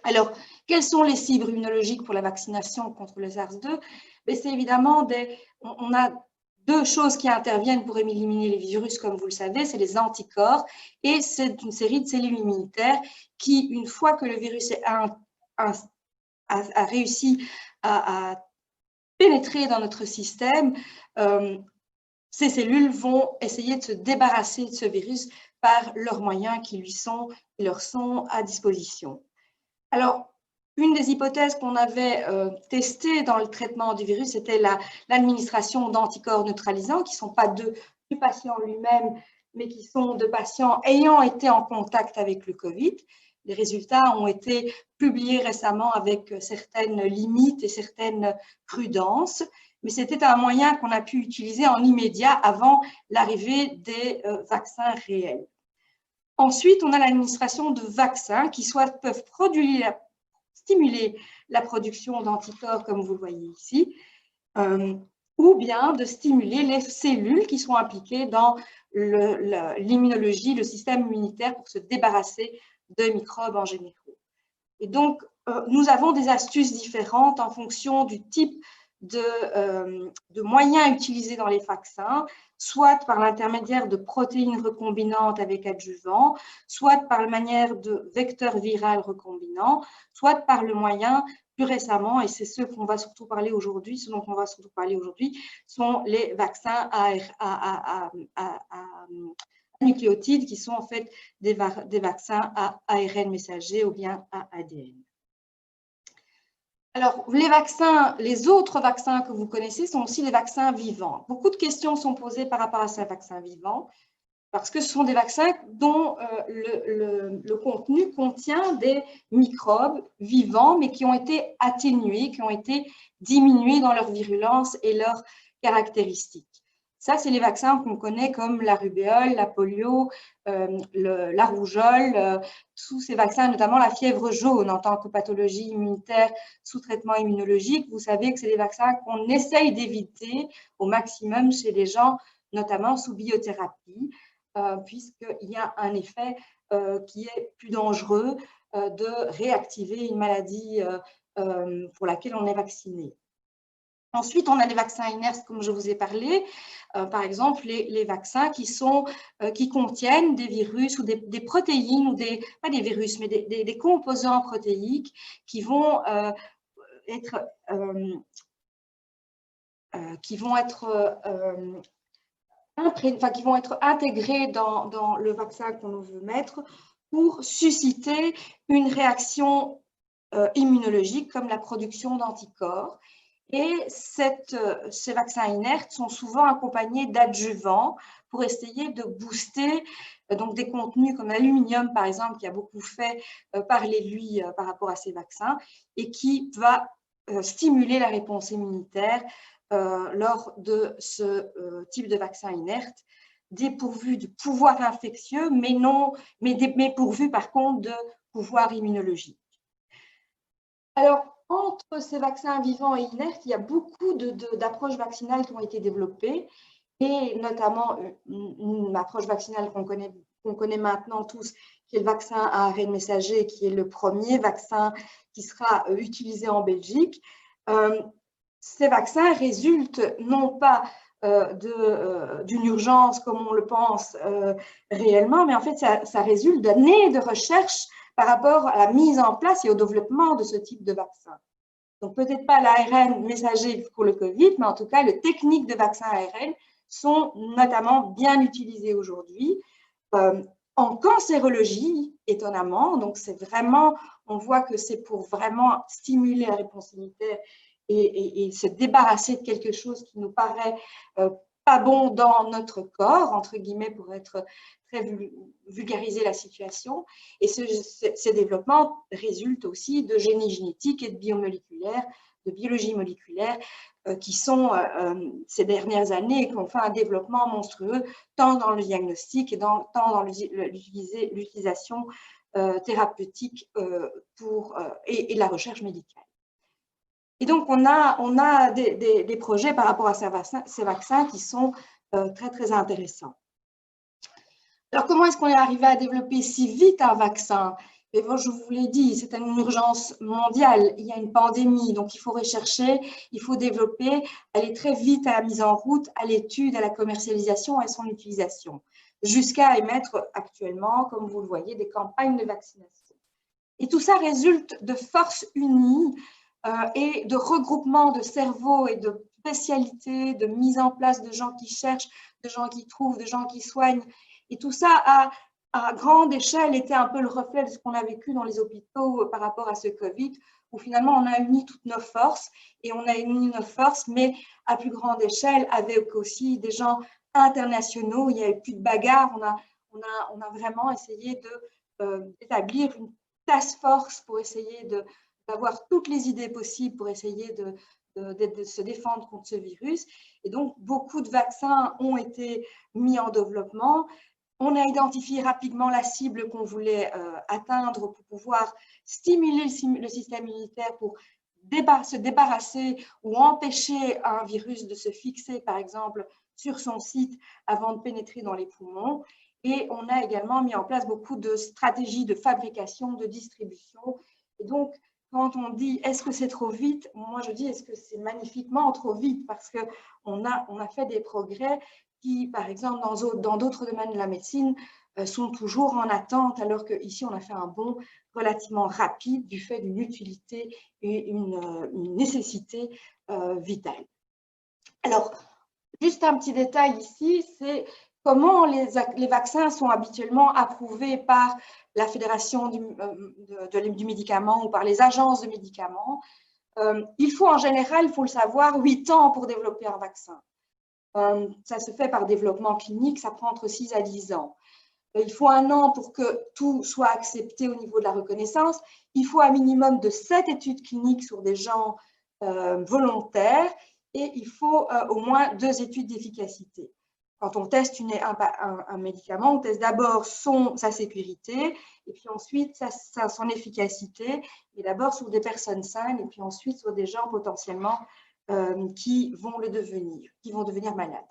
Alors, quelles sont les cibles immunologiques pour la vaccination contre le SARS-2? C'est évidemment on a deux choses qui interviennent pour éliminer les virus, comme vous le savez, c'est les anticorps et c'est une série de cellules immunitaires qui, une fois que le virus a réussi à pénétrer dans notre système, ces cellules vont essayer de se débarrasser de ce virus par leurs moyens qui leur sont à disposition. Alors, une des hypothèses qu'on avait testées dans le traitement du virus, c'était l'administration d'anticorps neutralisants, qui ne sont pas du patient lui-même, mais qui sont de patients ayant été en contact avec le Covid. Les résultats ont été publiés récemment avec certaines limites et certaines prudences, mais c'était un moyen qu'on a pu utiliser en immédiat avant l'arrivée des vaccins réels. Ensuite, on a l'administration de vaccins qui soit peuvent stimuler la production d'anticorps, comme vous le voyez ici, ou bien de stimuler les cellules qui sont impliquées dans l'immunologie, le système immunitaire pour se débarrasser de microbes en général. Et donc, nous avons des astuces différentes en fonction du type de moyens utilisés dans les vaccins, soit par l'intermédiaire de protéines recombinantes avec adjuvants, soit par la manière de vecteurs viraux recombinants, soit par le moyen, plus récemment, et c'est ce dont on va surtout parler aujourd'hui, sont les vaccins à nucléotides, qui sont en fait des vaccins à ARN messager ou bien à ADN. Alors, les autres vaccins que vous connaissez sont aussi les vaccins vivants. Beaucoup de questions sont posées par rapport à ces vaccins vivants, parce que ce sont des vaccins dont le contenu contient des microbes vivants, mais qui ont été atténués, qui ont été diminués dans leur virulence et leurs caractéristiques. Ça, c'est les vaccins qu'on connaît comme la rubéole, la polio, la rougeole, tous ces vaccins, notamment la fièvre jaune en tant que pathologie immunitaire sous traitement immunologique. Vous savez que c'est des vaccins qu'on essaye d'éviter au maximum chez les gens, notamment sous biothérapie, puisqu'il y a un effet qui est plus dangereux de réactiver une maladie pour laquelle on est vacciné. Ensuite, on a les vaccins inertes, comme je vous ai parlé. Par exemple, les vaccins qui contiennent des virus ou des protéines, ou pas des virus, mais des composants protéiques qui vont être intégrés dans le vaccin qu'on veut mettre pour susciter une réaction immunologique comme la production d'anticorps. Et ces vaccins inertes sont souvent accompagnés d'adjuvants pour essayer de booster donc des contenus comme l'aluminium, par exemple, qui a beaucoup fait parler de lui par rapport à ces vaccins et qui va stimuler la réponse immunitaire lors de ce type de vaccin inerte, dépourvu de pouvoir infectieux, mais pourvu par contre de pouvoir immunologique. Alors, entre ces vaccins vivants et inertes, il y a beaucoup d'approches vaccinales qui ont été développées, et notamment une approche vaccinale qu'on connaît maintenant tous, qui est le vaccin à ARN messager, qui est le premier vaccin qui sera utilisé en Belgique. Ces vaccins résultent non pas d'une urgence comme on le pense réellement, mais en fait, ça résulte d'années de recherche par rapport à la mise en place et au développement de ce type de vaccin. Donc, peut-être pas l'ARN messager pour le Covid, mais en tout cas, les techniques de vaccin ARN sont notamment bien utilisées aujourd'hui. En cancérologie, étonnamment, donc c'est vraiment, on voit que c'est pour vraiment stimuler la réponse immunitaire et se débarrasser de quelque chose qui nous paraît pas bon dans notre corps, entre guillemets, pour être très vulgariser la situation. Et ces développements résultent aussi de génie génétique et de biomoléculaire, de biologie moléculaire, qui sont, ces dernières années, qui ont fait un développement monstrueux, tant dans le diagnostic et tant dans l'utilisation thérapeutique et la recherche médicale. Et donc, on a des projets par rapport à ces vaccins qui sont très, très intéressants. Alors, comment est-ce qu'on est arrivé à développer si vite un vaccin? Et bon, je vous l'ai dit, c'est une urgence mondiale. Il y a une pandémie, donc il faut rechercher, il faut développer, aller très vite à la mise en route, à l'étude, à la commercialisation et à son utilisation, jusqu'à émettre actuellement, comme vous le voyez, des campagnes de vaccination. Et tout ça résulte de forces unies et de regroupement de cerveaux et de spécialités, de mise en place de gens qui cherchent, de gens qui trouvent, de gens qui soignent. Et tout ça à grande échelle était un peu le reflet de ce qu'on a vécu dans les hôpitaux par rapport à ce Covid, où finalement on a uni toutes nos forces, et on a uni nos forces, mais à plus grande échelle, avec aussi des gens internationaux. Il n'y avait plus de bagarre, on a vraiment essayé d'établir une task force pour essayer d'avoir toutes les idées possibles pour essayer de se défendre contre ce virus. Et donc, beaucoup de vaccins ont été mis en développement. On a identifié rapidement la cible qu'on voulait atteindre pour pouvoir stimuler le système immunitaire pour se débarrasser ou empêcher un virus de se fixer, par exemple, sur son site avant de pénétrer dans les poumons. Et on a également mis en place beaucoup de stratégies de fabrication, de distribution. Et donc, quand on dit est-ce que c'est trop vite, moi je dis est-ce que c'est magnifiquement trop vite, parce qu'on a fait des progrès qui, par exemple, dans d'autres domaines de la médecine, sont toujours en attente, alors qu'ici, on a fait un bond relativement rapide du fait d'une utilité et une nécessité vitale. Alors, juste un petit détail ici, c'est comment les vaccins sont habituellement approuvés par la Fédération du médicament ou par les agences de médicaments. Il faut en général, il faut le savoir, 8 ans pour développer un vaccin. Ça se fait par développement clinique, ça prend entre 6 à 10 ans. Il faut 1 an pour que tout soit accepté au niveau de la reconnaissance. Il faut un minimum de 7 études cliniques sur des gens volontaires et il faut au moins 2 études d'efficacité. Quand on teste un médicament, on teste d'abord sa sécurité et puis ensuite son efficacité, et d'abord sur des personnes saines et puis ensuite sur des gens potentiellement qui vont devenir malades.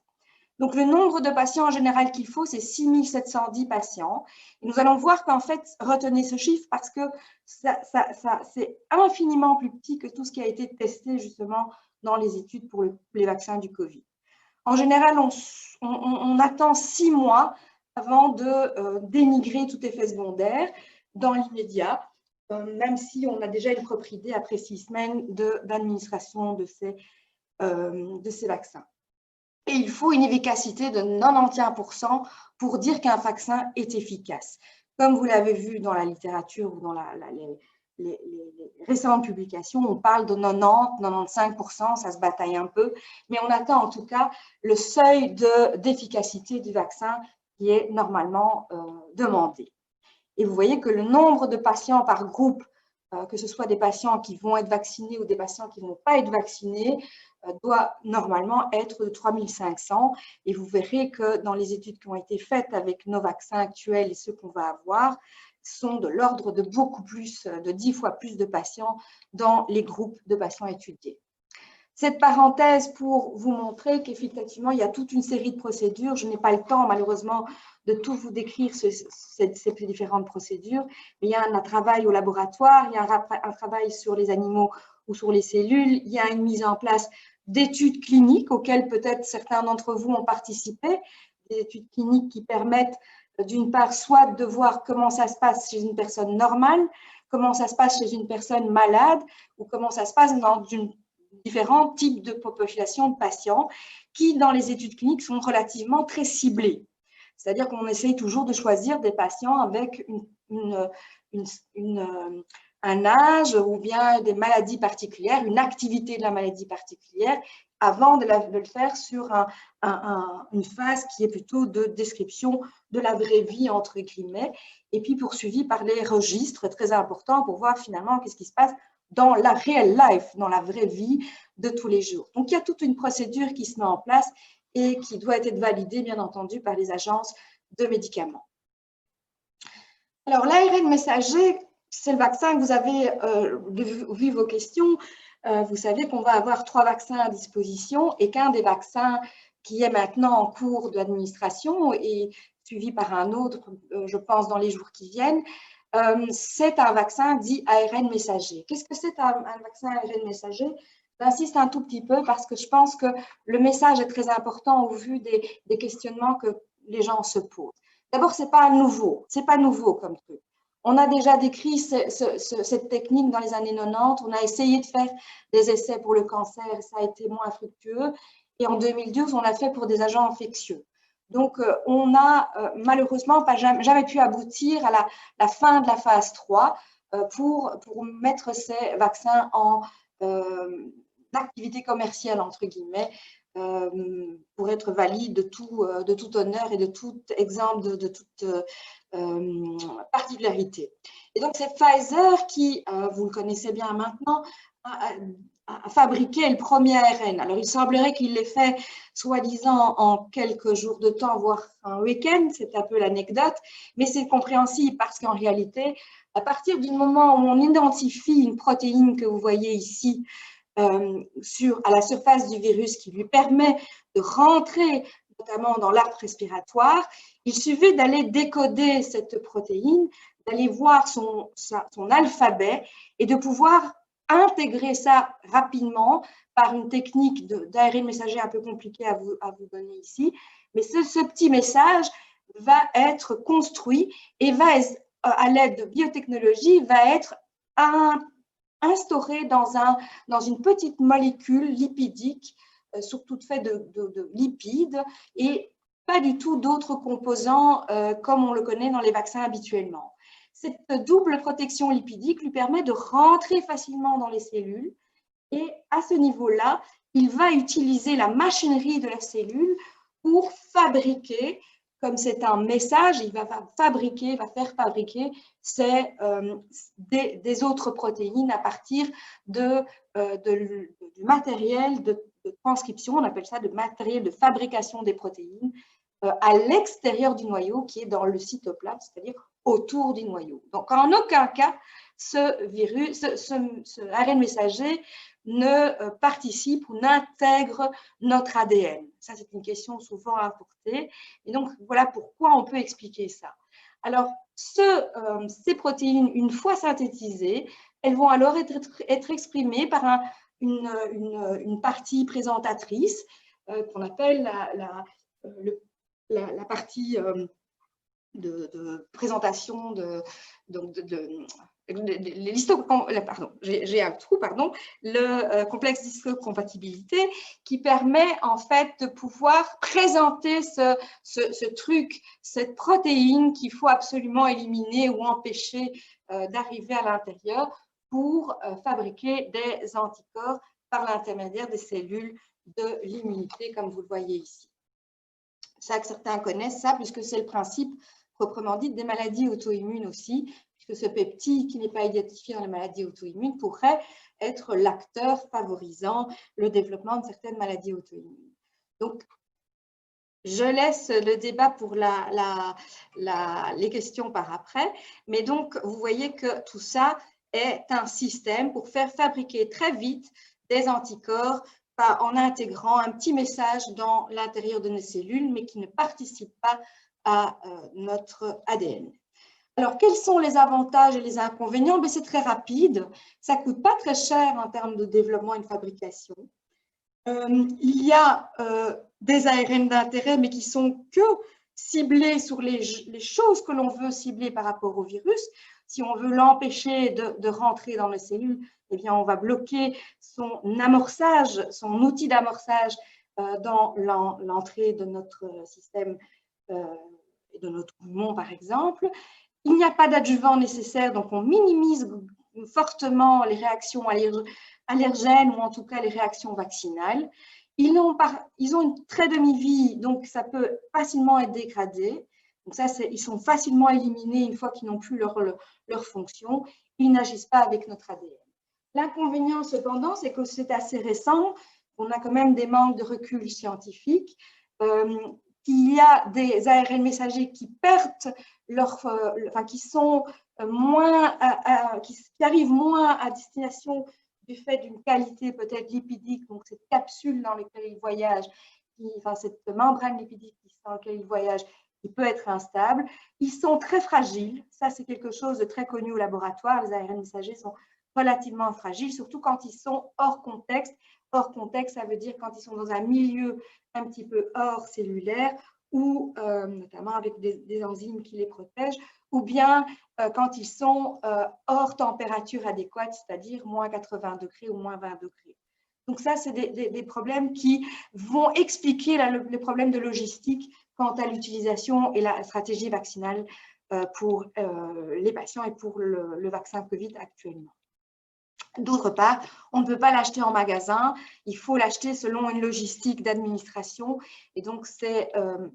Donc, le nombre de patients en général qu'il faut, c'est 6710 patients. Et nous allons voir qu'en fait, retenez ce chiffre parce que c'est infiniment plus petit que tout ce qui a été testé justement dans les études pour les vaccins du Covid. En général, on attend 6 mois avant de dénigrer tout effet secondaire dans l'immédiat, même si on a déjà une propre idée après 6 semaines d'administration de ces vaccins. Et il faut une efficacité de 91% pour dire qu'un vaccin est efficace. Comme vous l'avez vu dans la littérature ou dans les récentes publications, on parle de 90-95%, ça se bataille un peu, mais on attend en tout cas le seuil d'efficacité du vaccin qui est normalement demandé. Et vous voyez que le nombre de patients par groupe, que ce soit des patients qui vont être vaccinés ou des patients qui ne vont pas être vaccinés, doit normalement être de 3500. Et vous verrez que dans les études qui ont été faites avec nos vaccins actuels et ceux qu'on va avoir, sont de l'ordre de beaucoup plus, de 10 fois plus de patients dans les groupes de patients étudiés. Cette parenthèse pour vous montrer qu'effectivement, il y a toute une série de procédures. Je n'ai pas le temps, malheureusement, de tout vous décrire ces différentes procédures. Mais il y a un travail au laboratoire, il y a un travail sur les animaux ou sur les cellules, il y a une mise en place d'études cliniques auxquelles peut-être certains d'entre vous ont participé, des études cliniques qui permettent d'une part soit de voir comment ça se passe chez une personne normale, comment ça se passe chez une personne malade ou comment ça se passe dans différents types de populations de patients qui, dans les études cliniques, sont relativement très ciblés. C'est-à-dire qu'on essaye toujours de choisir des patients avec un âge ou bien des maladies particulières, une activité de la maladie particulière, avant de le faire sur une phase qui est plutôt de description de la vraie vie, entre guillemets, et puis poursuivi par les registres très importants pour voir finalement qu'est-ce qui se passe dans la real life, dans la vraie vie de tous les jours. Donc, il y a toute une procédure qui se met en place et qui doit être validée, bien entendu, par les agences de médicaments. Alors, l'ARN messager, c'est le vaccin que vous avez vu vos questions. Vous savez qu'on va avoir 3 vaccins à disposition et qu'un des vaccins qui est maintenant en cours d'administration et suivi par un autre, je pense, dans les jours qui viennent, c'est un vaccin dit ARN messager. Qu'est-ce que c'est un vaccin ARN messager? J'insiste un tout petit peu parce que je pense que le message est très important au vu des questionnements que les gens se posent. D'abord, ce n'est pas nouveau comme truc. On a déjà décrit cette technique dans les années 90, on a essayé de faire des essais pour le cancer, ça a été moins fructueux, et en 2012, on l'a fait pour des agents infectieux. Donc, on n'a malheureusement jamais pu aboutir à la fin de la phase 3 pour mettre ces vaccins en activité commerciale, entre guillemets, pour être valide de tout honneur et de tout exemple, de toute particularité. Et donc, c'est Pfizer qui, vous le connaissez bien maintenant, a fabriqué le premier ARN. Alors, il semblerait qu'il l'ait fait, soi-disant, en quelques jours de temps, voire un week-end. C'est un peu l'anecdote, mais c'est compréhensible parce qu'en réalité, à partir du moment où on identifie une protéine que vous voyez ici, à la surface du virus qui lui permet de rentrer notamment dans l'arbre respiratoire, il suffit d'aller décoder cette protéine, d'aller voir son alphabet et de pouvoir intégrer ça rapidement par une technique d'ARN messager un peu compliquée à vous donner ici. Mais ce petit message va être construit et à l'aide de biotechnologie, va être instauré dans une petite molécule lipidique, surtout faite de lipides et pas du tout d'autres composants comme on le connaît dans les vaccins habituellement. Cette double protection lipidique lui permet de rentrer facilement dans les cellules et à ce niveau-là, il va utiliser la machinerie de la cellule pour fabriquer, comme c'est un message, il va faire fabriquer des autres protéines à partir du matériel de transcription, on appelle ça le matériel de fabrication des protéines à l'extérieur du noyau qui est dans le cytoplasme, c'est-à-dire autour du noyau. Donc, en aucun cas, ce virus, ce ARN messager ne participe ou n'intègre notre ADN. Ça, c'est une question souvent apportée. Et donc, voilà pourquoi on peut expliquer ça. Alors, ces protéines, une fois synthétisées, elles vont alors être exprimées par une partie présentatrice qu'on appelle la partie de présentation j'ai un trou, pardon, le complexe d'histocompatibilité qui permet en fait de pouvoir présenter ce truc, cette protéine qu'il faut absolument éliminer ou empêcher d'arriver à l'intérieur pour fabriquer des anticorps par l'intermédiaire des cellules de l'immunité, comme vous le voyez ici. Ça, que certains connaissent ça, puisque c'est le principe proprement dit des maladies auto-immunes aussi, puisque ce peptide qui n'est pas identifié dans les maladies auto-immunes pourrait être l'acteur favorisant le développement de certaines maladies auto-immunes. Donc, je laisse le débat pour les questions par après, mais donc vous voyez que tout ça est un système pour faire fabriquer très vite des anticorps en intégrant un petit message dans l'intérieur de nos cellules, mais qui ne participe pas à notre ADN. Alors, quels sont les avantages et les inconvénients? C'est très rapide, ça ne coûte pas très cher en termes de développement et de fabrication. Il y a des ARN d'intérêt, mais qui sont que ciblés sur les choses que l'on veut cibler par rapport au virus. Si on veut l'empêcher de rentrer dans les cellules, eh bien, on va bloquer son amorçage, son outil d'amorçage dans l'entrée de notre système et de notre poumon, par exemple. Il n'y a pas d'adjuvant nécessaire, donc on minimise fortement les réactions allergènes ou en tout cas les réactions vaccinales. Ils ont une très demi-vie, donc ça peut facilement être dégradé. Donc ça, ils sont facilement éliminés une fois qu'ils n'ont plus leur fonction. Ils n'agissent pas avec notre ADN. L'inconvénient, cependant, c'est que c'est assez récent. On a quand même des manques de recul scientifique. Il y a des ARN messagers qui perdent qui arrivent moins à destination du fait d'une qualité peut-être lipidique, donc cette capsule dans laquelle ils voyagent, cette membrane lipidique dans laquelle ils voyagent, qui peut être instable. Ils sont très fragiles, ça c'est quelque chose de très connu au laboratoire, les ARN messagers sont relativement fragiles, surtout quand ils sont hors contexte. Hors contexte, ça veut dire quand ils sont dans un milieu un petit peu hors cellulaire, ou notamment avec des enzymes qui les protègent, ou bien quand ils sont hors température adéquate, c'est-à-dire moins 80 degrés ou moins 20 degrés. Donc ça, c'est des problèmes qui vont expliquer le problème de logistique quant à l'utilisation et la stratégie vaccinale pour les patients et pour le vaccin Covid actuellement. D'autre part, on ne peut pas l'acheter en magasin, il faut l'acheter selon une logistique d'administration et donc c'est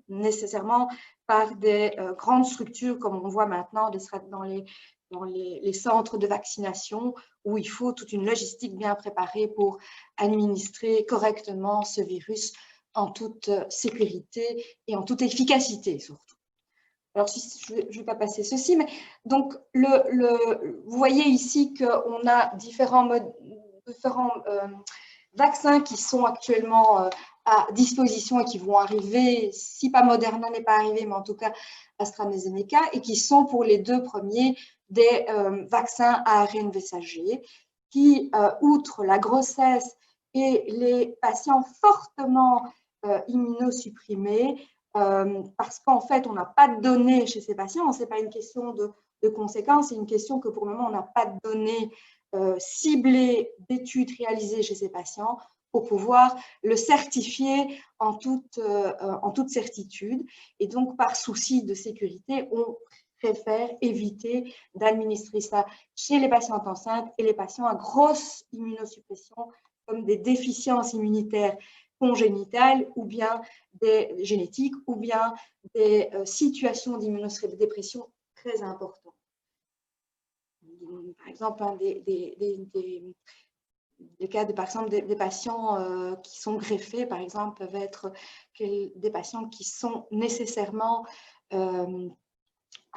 nécessairement par des grandes structures comme on voit maintenant dans les centres de vaccination où il faut toute une logistique bien préparée pour administrer correctement ce virus en toute sécurité et en toute efficacité surtout. Alors, je ne vais pas passer ceci, mais donc, vous voyez ici qu'on a différents vaccins qui sont actuellement à disposition et qui vont arriver, si pas Moderna n'est pas arrivé, mais en tout cas AstraZeneca, et qui sont pour les deux premiers des vaccins à ARN messager qui, outre la grossesse et les patients fortement immunosupprimés, parce qu'en fait, on n'a pas de données chez ces patients. Ce n'est pas une question de conséquences, c'est une question que pour le moment, on n'a pas de données ciblées d'études réalisées chez ces patients pour pouvoir le certifier en toute certitude. Et donc, par souci de sécurité, on préfère éviter d'administrer ça chez les patientes enceintes et les patients à grosse immunosuppression, comme des déficiences immunitaires congénitales ou bien des génétiques ou bien des situations d'immunodépression très importantes. Par exemple, des cas par exemple, des patients qui sont greffés, par exemple, peuvent être des patients qui sont nécessairement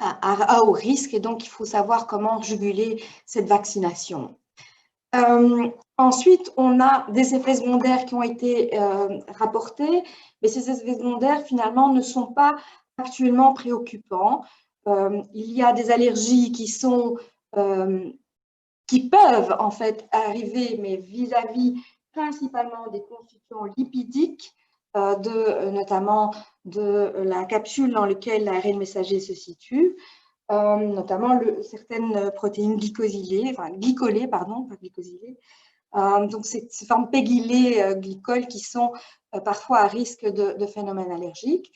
à haut risque, et donc il faut savoir comment juguler cette vaccination. Ensuite, on a des effets secondaires qui ont été rapportés, mais ces effets secondaires, finalement, ne sont pas actuellement préoccupants. Il y a des allergies qui peuvent, en fait, arriver, mais vis-à-vis principalement des constituants lipidiques, notamment de la capsule dans laquelle l'ARN messager se situe, notamment certaines protéines glycolées, pardon, pas glycosylées. Donc, ces formes pegylées glycoles qui sont parfois à risque de phénomènes allergiques.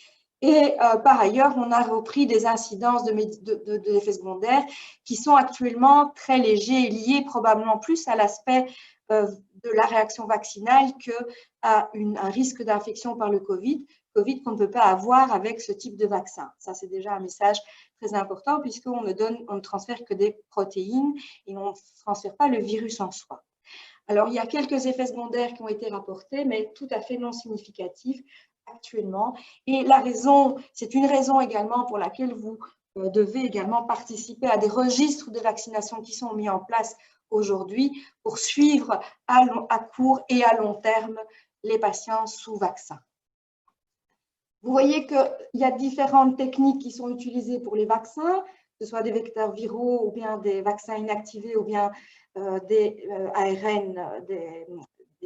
Et par ailleurs, on a repris des incidences d'effets secondaires qui sont actuellement très légers et liés probablement plus à l'aspect de la réaction vaccinale qu'à un risque d'infection par le Covid qu'on ne peut pas avoir avec ce type de vaccin. Ça, c'est déjà un message très important puisqu'on ne transfère que des protéines et on ne transfère pas le virus en soi. Alors, il y a quelques effets secondaires qui ont été rapportés, mais tout à fait non significatifs actuellement. Et c'est une raison également pour laquelle vous devez également participer à des registres de vaccination qui sont mis en place aujourd'hui pour suivre à court et à long terme les patients sous vaccin. Vous voyez qu'il y a différentes techniques qui sont utilisées pour les vaccins, que ce soit des vecteurs viraux ou bien des vaccins inactivés ou bien des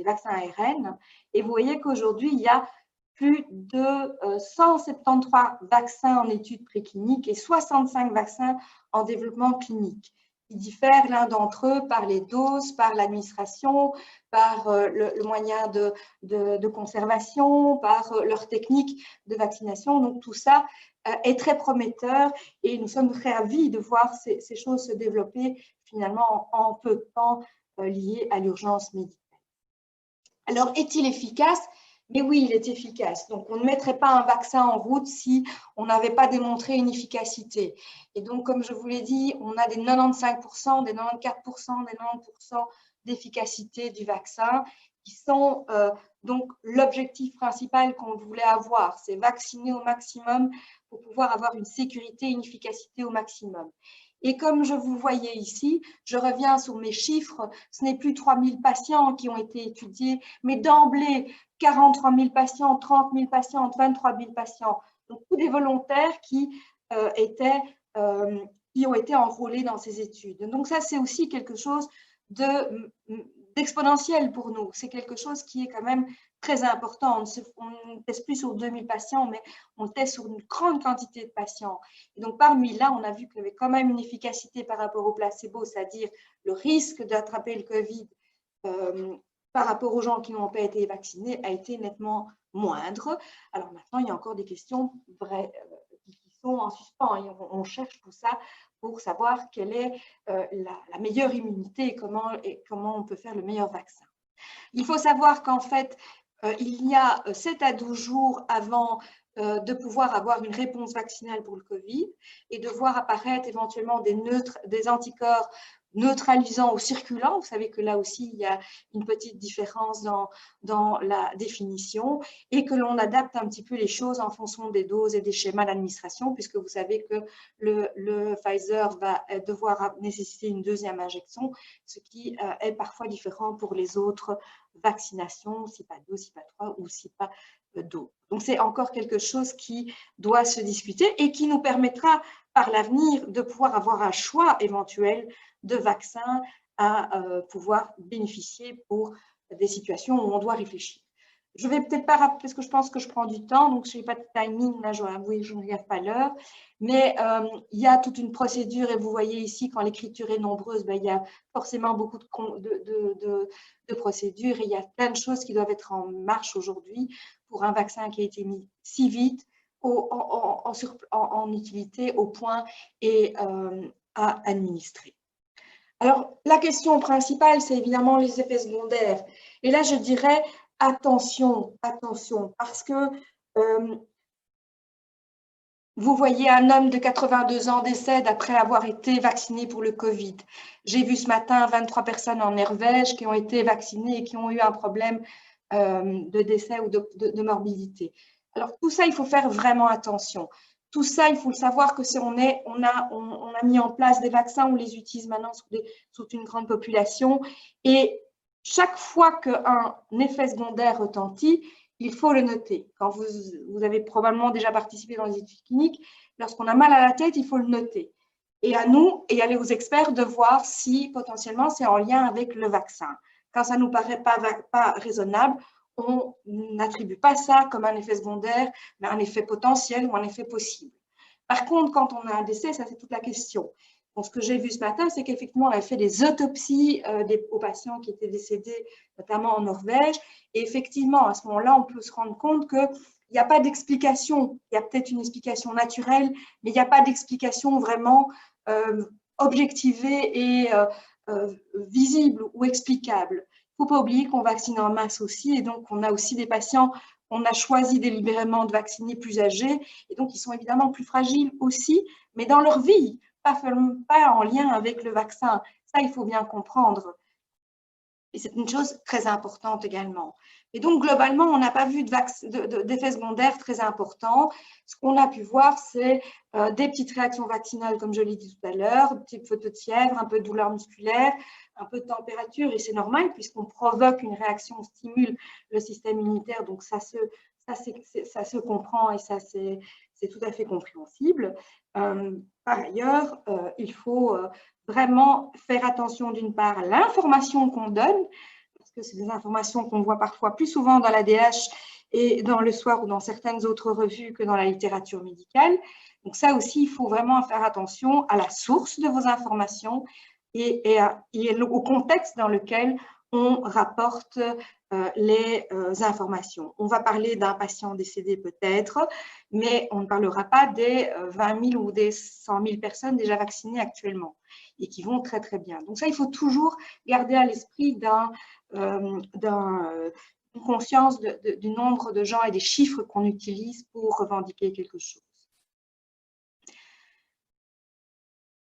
vaccins ARN. Et vous voyez qu'aujourd'hui, il y a plus de 173 vaccins en études précliniques et 65 vaccins en développement clinique. Ils diffèrent l'un d'entre eux par les doses, par l'administration, par le moyen de conservation, par leur technique de vaccination. Donc, tout ça est très prometteur et nous sommes très ravis de voir ces choses se développer finalement en peu de temps liées à l'urgence médicale. Alors, est-il efficace ? Mais oui, il est efficace. Donc, on ne mettrait pas un vaccin en route si on n'avait pas démontré une efficacité. Et donc, comme je vous l'ai dit, on a des 95%, des 94%, des 90% d'efficacité du vaccin qui sont donc l'objectif principal qu'on voulait avoir. C'est vacciner au maximum pour pouvoir avoir une sécurité, une efficacité au maximum. Et comme je vous voyais ici, je reviens sur mes chiffres, ce n'est plus 3000 patients qui ont été étudiés, mais d'emblée, 43 000 patients, 30 000 patients, 23 000 patients. Donc, tous des volontaires qui ont été enrôlés dans ces études. Donc, ça, c'est aussi quelque chose d'exponentiel pour nous. C'est quelque chose qui est quand même très important. On ne teste plus sur 2000 patients, mais on teste sur une grande quantité de patients. Et donc, parmi là, on a vu qu'il y avait quand même une efficacité par rapport au placebo, c'est-à-dire le risque d'attraper le Covid par rapport aux gens qui n'ont pas été vaccinés a été nettement moindre. Alors maintenant, il y a encore des questions qui sont en suspens. Et on cherche tout ça pour savoir quelle est la meilleure immunité et comment on peut faire le meilleur vaccin. Il faut savoir qu'en fait, il y a 7 à 12 jours avant de pouvoir avoir une réponse vaccinale pour le Covid et de voir apparaître éventuellement des anticorps neutralisants ou circulants. Vous savez que là aussi, il y a une petite différence dans la définition et que l'on adapte un petit peu les choses en fonction des doses et des schémas d'administration, puisque vous savez que le Pfizer va devoir nécessiter une deuxième injection, ce qui est parfois différent pour les autres vaccinations, si pas 2, si pas 3 ou si pas d'eau. Donc, c'est encore quelque chose qui doit se discuter et qui nous permettra par l'avenir de pouvoir avoir un choix éventuel de vaccins à pouvoir bénéficier pour des situations où on doit réfléchir. Je ne vais peut-être pas rappeler parce que je pense que je prends du temps, donc je n'ai pas de timing, là je dois avouer que je ne regarde pas l'heure, mais il y a toute une procédure et vous voyez ici quand l'écriture est nombreuse, il y a forcément beaucoup de procédures et il y a plein de choses qui doivent être en marche aujourd'hui pour un vaccin qui a été mis si vite en utilité au point et à administrer. Alors, la question principale, c'est évidemment les effets secondaires. Et là, je dirais attention, attention, parce que vous voyez un homme de 82 ans décède après avoir été vacciné pour le Covid. J'ai vu ce matin 23 personnes en Norvège qui ont été vaccinées et qui ont eu un problème de décès ou de morbidité. Alors, tout ça, il faut faire vraiment attention. tout ça, il faut le savoir que on a mis en place des vaccins, on les utilise maintenant sur une grande population. Et chaque fois qu'un effet secondaire retentit, il faut le noter. Quand vous avez probablement déjà participé dans les études cliniques, lorsqu'on a mal à la tête, il faut le noter. Et à nous et aux experts de voir si potentiellement c'est en lien avec le vaccin. Quand ça ne nous paraît pas raisonnable, on n'attribue pas ça comme un effet secondaire, mais un effet potentiel ou un effet possible. Par contre, quand on a un décès, ça c'est toute la question. Donc, ce que j'ai vu ce matin, c'est qu'effectivement, on a fait des autopsies aux patients qui étaient décédés, notamment en Norvège. Et effectivement, à ce moment-là, on peut se rendre compte qu'il n'y a pas d'explication. Il y a peut-être une explication naturelle, mais il n'y a pas d'explication vraiment objectivée et visible ou explicable. Il ne faut pas oublier qu'on vaccine en masse aussi, et donc on a aussi des patients qu'on a choisi délibérément de vacciner plus âgés, et donc ils sont évidemment plus fragiles aussi, mais dans leur vie, pas en lien avec le vaccin. Ça, il faut bien comprendre. Et c'est une chose très importante également. Et donc, globalement, on n'a pas vu d'effets secondaires très importants. Ce qu'on a pu voir, c'est des petites réactions vaccinales, comme je l'ai dit tout à l'heure, un petit peu de fièvre, un peu de douleur musculaire, un peu de température, et c'est normal puisqu'on provoque une réaction, on stimule le système immunitaire, donc ça se comprend et ça c'est tout à fait compréhensible. Par ailleurs, il faut vraiment faire attention d'une part à l'information qu'on donne, parce que c'est des informations qu'on voit parfois plus souvent dans l'ADH et dans Le Soir ou dans certaines autres revues que dans la littérature médicale. Donc ça aussi, il faut vraiment faire attention à la source de vos informations et au contexte dans lequel on rapporte les informations. On va parler d'un patient décédé peut-être, mais on ne parlera pas des 20 000 ou des 100 000 personnes déjà vaccinées actuellement et qui vont très très bien. Donc ça, il faut toujours garder à l'esprit une conscience du nombre de gens et des chiffres qu'on utilise pour revendiquer quelque chose.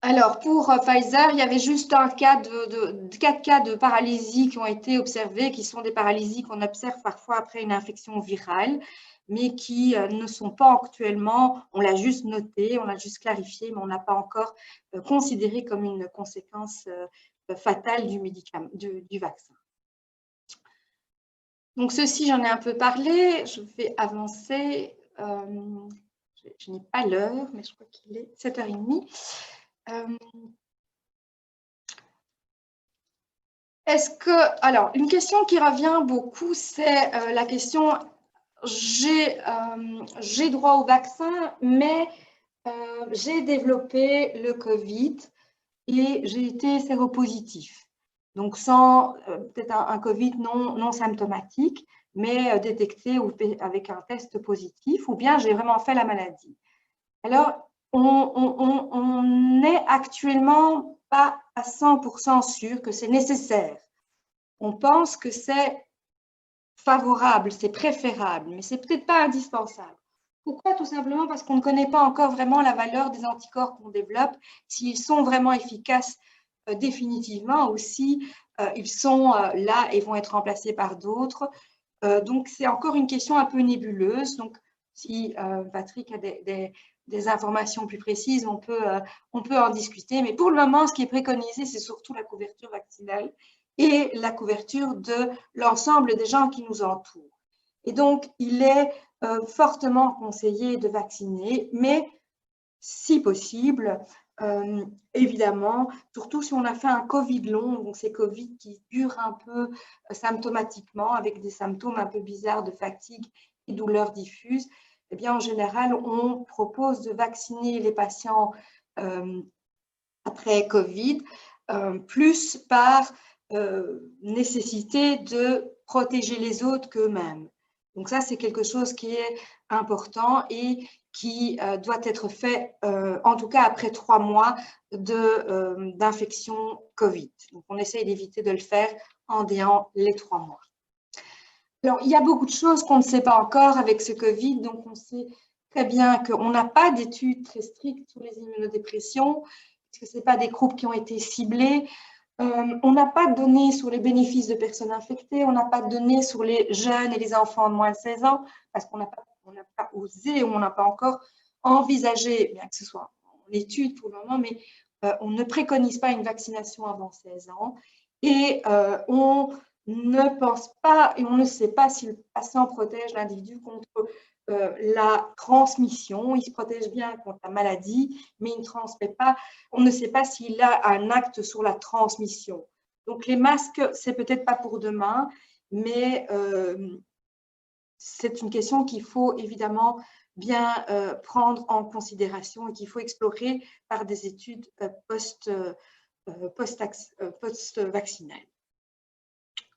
Alors, pour Pfizer, il y avait juste 4 cas de paralysie qui ont été observés, qui sont des paralysies qu'on observe parfois après une infection virale, mais qui ne sont pas actuellement, on l'a juste noté, on l'a juste clarifié, mais on n'a pas encore considéré comme une conséquence fatale du vaccin. Donc, ceci, j'en ai un peu parlé, je vais avancer. Je n'ai pas l'heure, mais je crois qu'il est 7h30. Alors, une question qui revient beaucoup, c'est la question j'ai droit au vaccin, mais j'ai développé le Covid et j'ai été séropositif. Donc, sans peut-être un Covid non symptomatique, mais détecté avec un test positif, ou bien j'ai vraiment fait la maladie. Alors, on n'est actuellement pas à 100% sûr que c'est nécessaire. On pense que c'est favorable, c'est préférable, mais c'est peut-être pas indispensable. Pourquoi? Tout simplement parce qu'on ne connaît pas encore vraiment la valeur des anticorps qu'on développe, s'ils sont vraiment efficaces définitivement, ou si ils sont là et vont être remplacés par d'autres. Donc, c'est encore une question un peu nébuleuse. Donc, si Patrick a des informations plus précises, on peut en discuter. Mais pour le moment, ce qui est préconisé, c'est surtout la couverture vaccinale et la couverture de l'ensemble des gens qui nous entourent. Et donc, il est fortement conseillé de vacciner, mais si possible, évidemment, surtout si on a fait un Covid long, donc ces Covid qui durent un peu symptomatiquement, avec des symptômes un peu bizarres de fatigue et douleurs diffuses, eh bien, en général, on propose de vacciner les patients après Covid, plus par nécessité de protéger les autres qu'eux-mêmes. Donc ça, c'est quelque chose qui est important et qui doit être fait, en tout cas après 3 mois d'infection Covid. Donc, on essaye d'éviter de le faire en déant les 3 mois. Alors, il y a beaucoup de choses qu'on ne sait pas encore avec ce Covid. Donc, on sait très bien qu'on n'a pas d'études très strictes sur les immunodépressions, puisque ce n'est pas des groupes qui ont été ciblés. On n'a pas de données sur les bénéfices de personnes infectées, on n'a pas de données sur les jeunes et les enfants de moins de 16 ans, parce qu'on n'a pas osé ou on n'a pas encore envisagé, bien que ce soit en étude pour le moment, mais on ne préconise pas une vaccination avant 16 ans et on ne pense pas et on ne sait pas si le patient protège l'individu contre la transmission. Il se protège bien contre la maladie, mais il ne transmet pas. On ne sait pas s'il a un acte sur la transmission. Donc, les masques, c'est peut-être pas pour demain, mais c'est une question qu'il faut évidemment bien prendre en considération et qu'il faut explorer par des études post-vaccinales.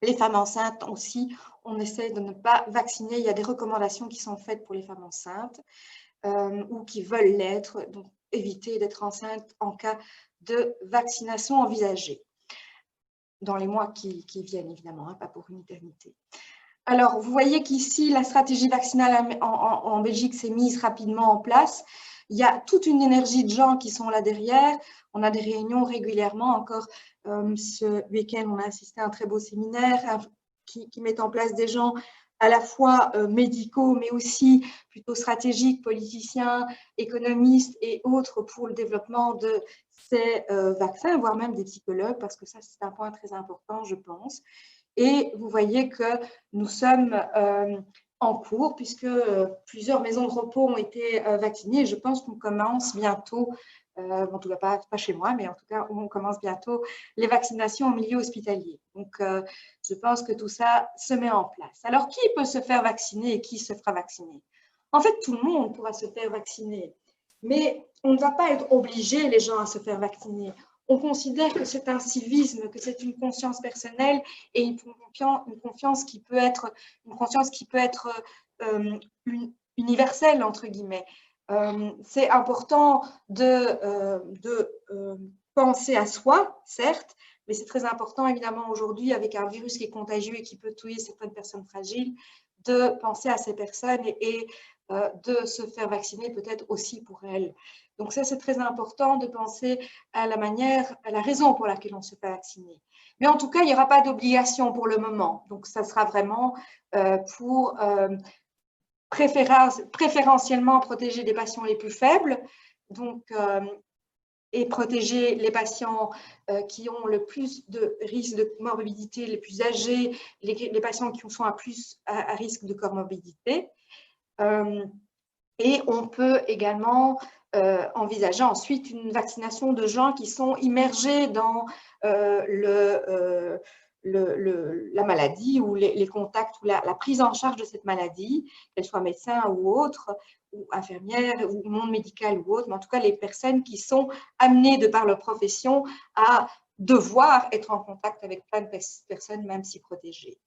Les femmes enceintes aussi, on essaie de ne pas vacciner. Il y a des recommandations qui sont faites pour les femmes enceintes ou qui veulent l'être, donc éviter d'être enceinte en cas de vaccination envisagée. Dans les mois qui viennent, évidemment, hein, pas pour une éternité. Alors, vous voyez qu'ici, la stratégie vaccinale en Belgique s'est mise rapidement en place. Il y a toute une énergie de gens qui sont là derrière. On a des réunions régulièrement. Encore ce week-end, on a assisté à un très beau séminaire qui met en place des gens à la fois médicaux, mais aussi plutôt stratégiques, politiciens, économistes et autres pour le développement de ces vaccins, voire même des psychologues, parce que ça, c'est un point très important, je pense. Et vous voyez que nous sommes en cours, puisque plusieurs maisons de repos ont été vaccinées. Je pense qu'on commence bientôt, en tout cas pas chez moi, mais en tout cas, on commence bientôt les vaccinations au milieu hospitalier. Donc, je pense que tout ça se met en place. Alors, qui peut se faire vacciner et qui se fera vacciner? En fait, tout le monde pourra se faire vacciner, mais on ne va pas être obligé, les gens, à se faire vacciner. On considère que c'est un civisme, que c'est une conscience personnelle et une conscience qui peut être universelle, entre guillemets. C'est important de penser à soi, certes, mais c'est très important, évidemment, aujourd'hui, avec un virus qui est contagieux et qui peut tuer certaines personnes fragiles, de penser à ces personnes et de se faire vacciner peut-être aussi pour elles. Donc ça, c'est très important de penser à la raison pour laquelle on se fait vacciner. Mais en tout cas, il n'y aura pas d'obligation pour le moment. Donc ça sera vraiment pour préférentiellement protéger les patients les plus faibles, donc, et protéger les patients qui ont le plus de risques de morbidité, les plus âgés, les patients qui sont à risque de comorbidité. Et on peut également envisager ensuite une vaccination de gens qui sont immergés dans la maladie ou les contacts ou la prise en charge de cette maladie, qu'elles soient médecins ou autres, ou infirmières, ou monde médical ou autre, mais en tout cas les personnes qui sont amenées de par leur profession à devoir être en contact avec plein de personnes, même si protégées.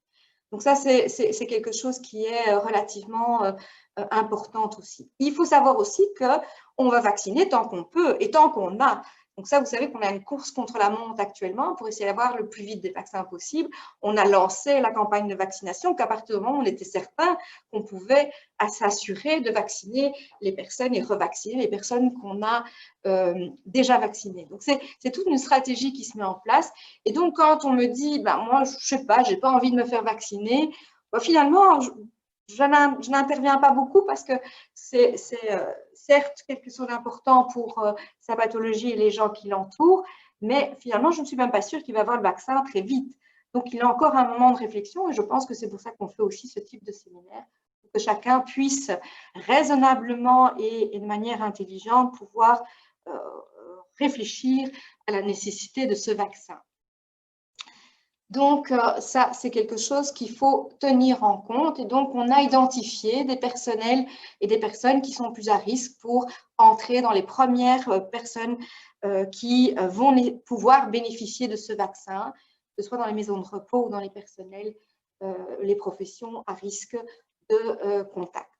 Donc ça, c'est quelque chose qui est relativement importante aussi. Il faut savoir aussi qu'on va vacciner tant qu'on peut et tant qu'on a. Donc ça, vous savez qu'on a une course contre la montre actuellement pour essayer d'avoir le plus vite des vaccins possible. On a lancé la campagne de vaccination qu'à partir du moment où on était certain qu'on pouvait s'assurer de vacciner les personnes et revacciner les personnes qu'on a déjà vaccinées. Donc c'est toute une stratégie qui se met en place. Et donc quand on me dit, ben, moi, je ne sais pas, je n'ai pas envie de me faire vacciner, ben, finalement, je n'interviens pas beaucoup parce que c'est certes quelque chose d'important pour sa pathologie et les gens qui l'entourent, mais finalement, je ne suis même pas sûre qu'il va avoir le vaccin très vite. Donc, il y a encore un moment de réflexion et je pense que c'est pour ça qu'on fait aussi ce type de séminaire, pour que chacun puisse raisonnablement et de manière intelligente pouvoir réfléchir à la nécessité de ce vaccin. Donc, ça, c'est quelque chose qu'il faut tenir en compte. Et donc, on a identifié des personnels et des personnes qui sont plus à risque pour entrer dans les premières personnes qui vont pouvoir bénéficier de ce vaccin, que ce soit dans les maisons de repos ou dans les personnels, les professions à risque de contact.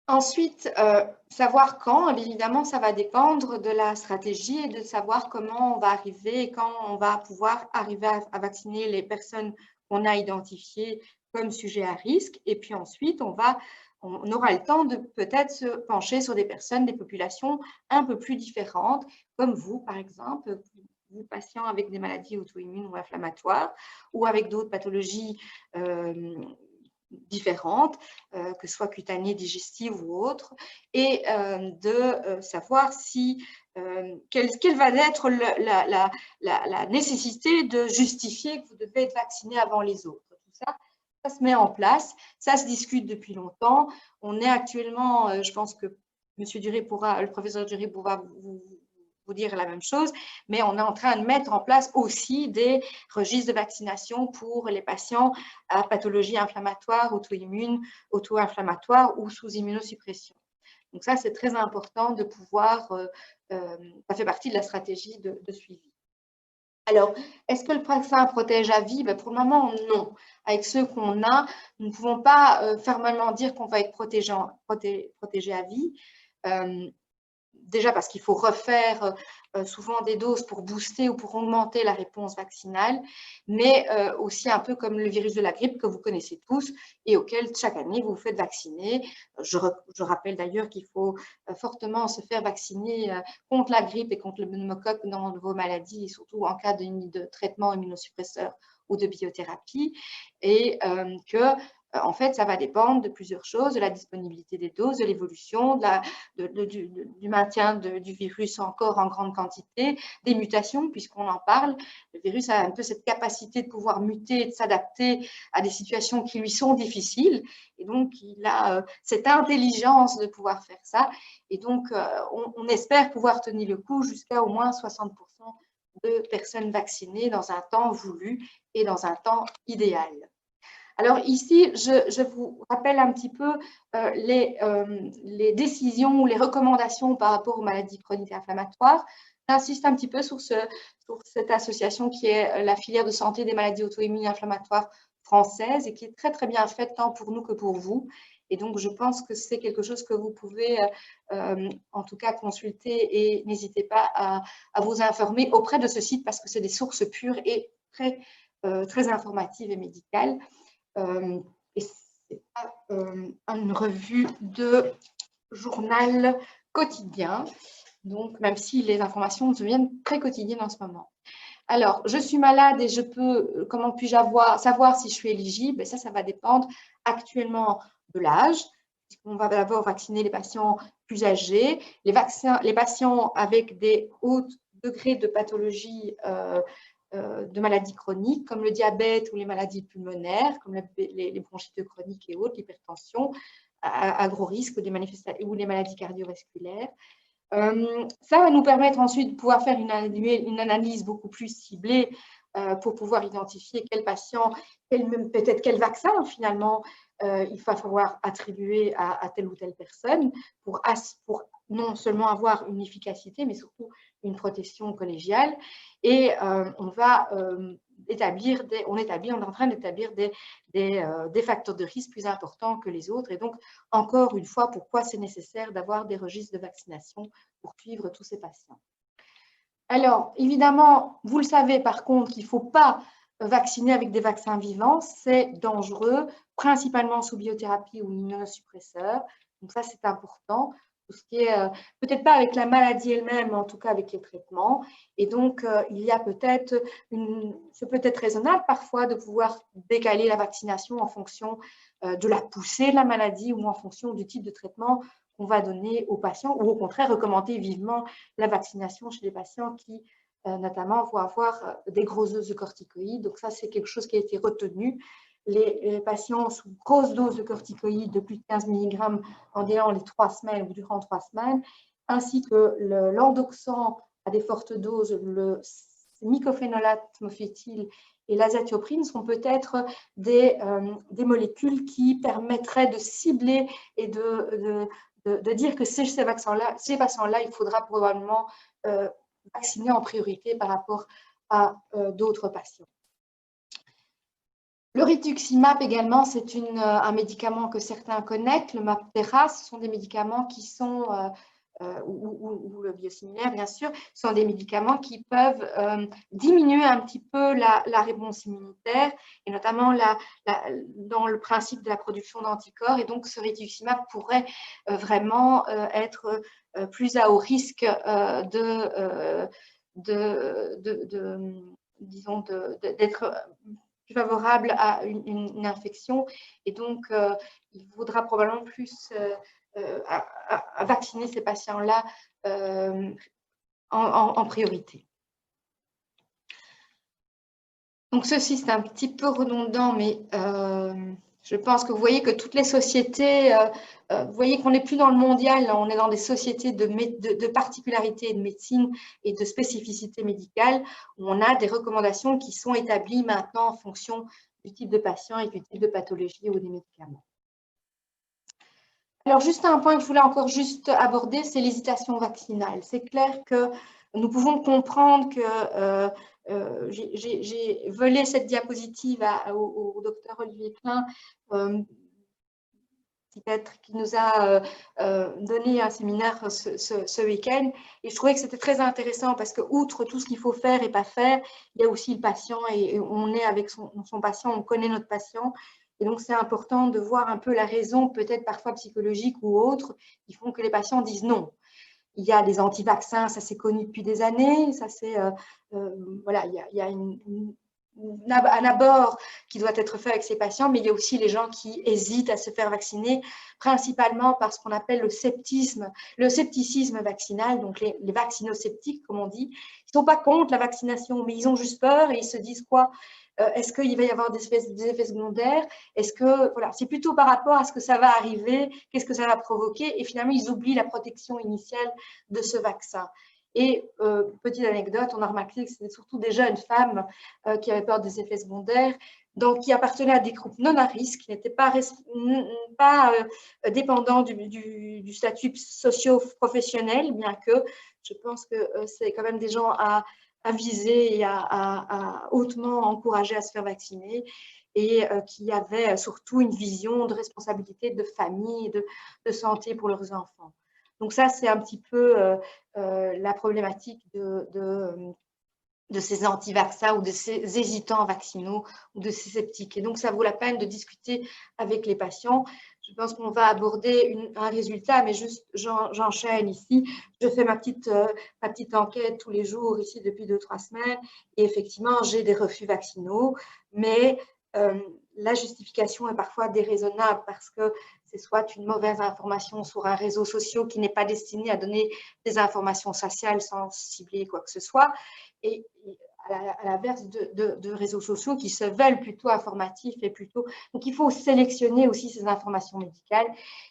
Ensuite, savoir quand, bien évidemment, ça va dépendre de la stratégie et de savoir comment on va arriver et quand on va pouvoir arriver à vacciner les personnes qu'on a identifiées comme sujets à risque. Et puis ensuite, on aura le temps de peut-être se pencher sur des personnes, des populations un peu plus différentes, comme vous, par exemple, vous patients avec des maladies auto-immunes ou inflammatoires, ou avec d'autres pathologies différentes, que ce soit cutanées, digestives ou autres, et de savoir si, quelle va être la nécessité de justifier que vous devez être vacciné avant les autres. Tout ça, ça se met en place, ça se discute depuis longtemps. On est actuellement, je pense que le professeur Duret pourra vous dire la même chose, mais on est en train de mettre en place aussi des registres de vaccination pour les patients à pathologie inflammatoire, auto-immune, auto-inflammatoire ou sous immunosuppression. Donc ça, c'est très important de pouvoir, ça fait partie de la stratégie de suivi. Alors, est-ce que le vaccin protège à vie? Pour le moment, non. Avec ceux qu'on a, nous ne pouvons pas fermement dire qu'on va être protégé à vie. Déjà parce qu'il faut refaire souvent des doses pour booster ou pour augmenter la réponse vaccinale, mais aussi un peu comme le virus de la grippe que vous connaissez tous et auquel chaque année vous vous faites vacciner. Je rappelle d'ailleurs qu'il faut fortement se faire vacciner contre la grippe et contre le pneumocoque dans vos maladies, et surtout en cas de traitement immunosuppresseur ou de biothérapie, et en fait, ça va dépendre de plusieurs choses, de la disponibilité des doses, de l'évolution, du maintien du virus encore en grande quantité, des mutations, puisqu'on en parle. Le virus a un peu cette capacité de pouvoir muter, de s'adapter à des situations qui lui sont difficiles. Et donc, il a cette intelligence de pouvoir faire ça. Et donc, on espère pouvoir tenir le coup jusqu'à au moins 60% de personnes vaccinées dans un temps voulu et dans un temps idéal. Alors ici, je vous rappelle un petit peu les décisions ou les recommandations par rapport aux maladies chroniques inflammatoires. J'insiste un petit peu sur cette association qui est la filière de santé des maladies auto-immunes et inflammatoires françaises et qui est très très bien faite tant pour nous que pour vous. Et donc, je pense que c'est quelque chose que vous pouvez en tout cas consulter, et n'hésitez pas à vous informer auprès de ce site parce que c'est des sources pures et très informatives et médicales. Et ce n'est pas une revue de journal quotidien, donc même si les informations deviennent très quotidiennes en ce moment. Alors, je suis malade et comment puis-je savoir si je suis éligible? Ça va dépendre actuellement de l'âge. On va d'abord vacciner les patients plus âgés, les patients avec des hauts degrés de pathologie de maladies chroniques, comme le diabète ou les maladies pulmonaires, comme les bronchites chroniques et autres, l'hypertension, à gros risque, ou les maladies cardiovasculaires. Ça va nous permettre ensuite de pouvoir faire une analyse beaucoup plus ciblée pour pouvoir identifier quel patient, peut-être quel vaccin finalement il va falloir attribuer à telle ou telle personne pour non seulement avoir une efficacité, mais surtout une protection collégiale. Et on est en train d'établir des facteurs de risque plus importants que les autres. Et donc, encore une fois, pourquoi c'est nécessaire d'avoir des registres de vaccination pour suivre tous ces patients. Alors, évidemment, vous le savez par contre qu'il ne faut pas vacciner avec des vaccins vivants, c'est dangereux, principalement sous biothérapie ou immunosuppresseurs. Donc ça, c'est important. Tout ce qui est, peut-être pas avec la maladie elle-même, mais en tout cas avec les traitements. Et donc, il y a c'est peut-être raisonnable parfois de pouvoir décaler la vaccination en fonction de la poussée de la maladie ou en fonction du type de traitement qu'on va donner aux patients, ou au contraire recommander vivement la vaccination chez les patients qui notamment vont avoir des grosses doses de corticoïdes. Donc ça, c'est quelque chose qui a été retenu. Les patients sous grosse dose de corticoïdes de plus de 15 mg durant les 3 semaines ou durant 3 semaines, ainsi que l'endoxan à des fortes doses, le mycophénolate mofétyle et l'azatioprine sont peut-être des molécules qui permettraient de cibler et de dire que ces patients-là, il faudra probablement vacciner en priorité par rapport à d'autres patients. Le rituximab également, c'est un médicament que certains connaissent, le MabThera. Ce sont des médicaments qui sont, ou le biosimilaire bien sûr, sont des médicaments qui peuvent diminuer un petit peu la réponse immunitaire, et notamment dans le principe de la production d'anticorps. Et donc, ce rituximab pourrait vraiment être plus à haut risque d'être favorable à une infection. Et donc, il faudra probablement plus à vacciner ces patients-là en priorité. Donc, ceci, c'est un petit peu redondant, mais je pense que vous voyez que toutes les sociétés, vous voyez qu'on n'est plus dans le mondial, là, on est dans des sociétés de particularités de médecine et de spécificité médicale, où on a des recommandations qui sont établies maintenant en fonction du type de patient et du type de pathologie ou des médicaments. Alors, juste un point que je voulais encore juste aborder, c'est l'hésitation vaccinale. C'est clair que nous pouvons comprendre que j'ai volé cette diapositive au docteur Olivier Klein, qui nous a donné un séminaire ce week-end. Et je trouvais que c'était très intéressant parce que, outre tout ce qu'il faut faire et pas faire, il y a aussi le patient et on est avec son patient, on connaît notre patient. Et donc, c'est important de voir un peu la raison, peut-être parfois psychologique ou autre, qui font que les patients disent non. Il y a des anti-vaccins, ça c'est connu depuis des années, ça c'est, voilà, il y a un abord qui doit être fait avec ces patients, mais il y a aussi les gens qui hésitent à se faire vacciner, principalement parce qu'on appelle le scepticisme vaccinal, donc les vaccinosceptiques, comme on dit. Ils ne sont pas contre la vaccination, mais ils ont juste peur et ils se disent quoi ? Est-ce qu'il va y avoir des effets secondaires? Est-ce que, voilà, c'est plutôt par rapport à ce que ça va arriver, qu'est-ce que ça va provoquer, et finalement, ils oublient la protection initiale de ce vaccin. Et petite anecdote, on a remarqué que c'était surtout des jeunes femmes qui avaient peur des effets secondaires, donc qui appartenaient à des groupes non à risque, qui n'étaient pas dépendants du statut socio-professionnel, bien que je pense que c'est quand même des gens à viser et à hautement encourager à se faire vacciner, et qui avaient surtout une vision de responsabilité de famille, de santé pour leurs enfants. Donc ça, c'est un petit peu la problématique de ces anti-vaccins ou de ces hésitants vaccinaux ou de ces sceptiques. Et donc, ça vaut la peine de discuter avec les patients. Je pense qu'on va aborder un résultat, mais juste, j'enchaîne ici. Je fais ma petite enquête tous les jours ici depuis 2-3 semaines. Et effectivement, j'ai des refus vaccinaux, mais la justification est parfois déraisonnable parce que c'est soit une mauvaise information sur un réseau social qui n'est pas destiné à donner des informations sociales sans cibler quoi que ce soit, et à l'inverse de réseaux sociaux qui se veulent plutôt informatifs et plutôt… Donc, il faut sélectionner aussi ces informations médicales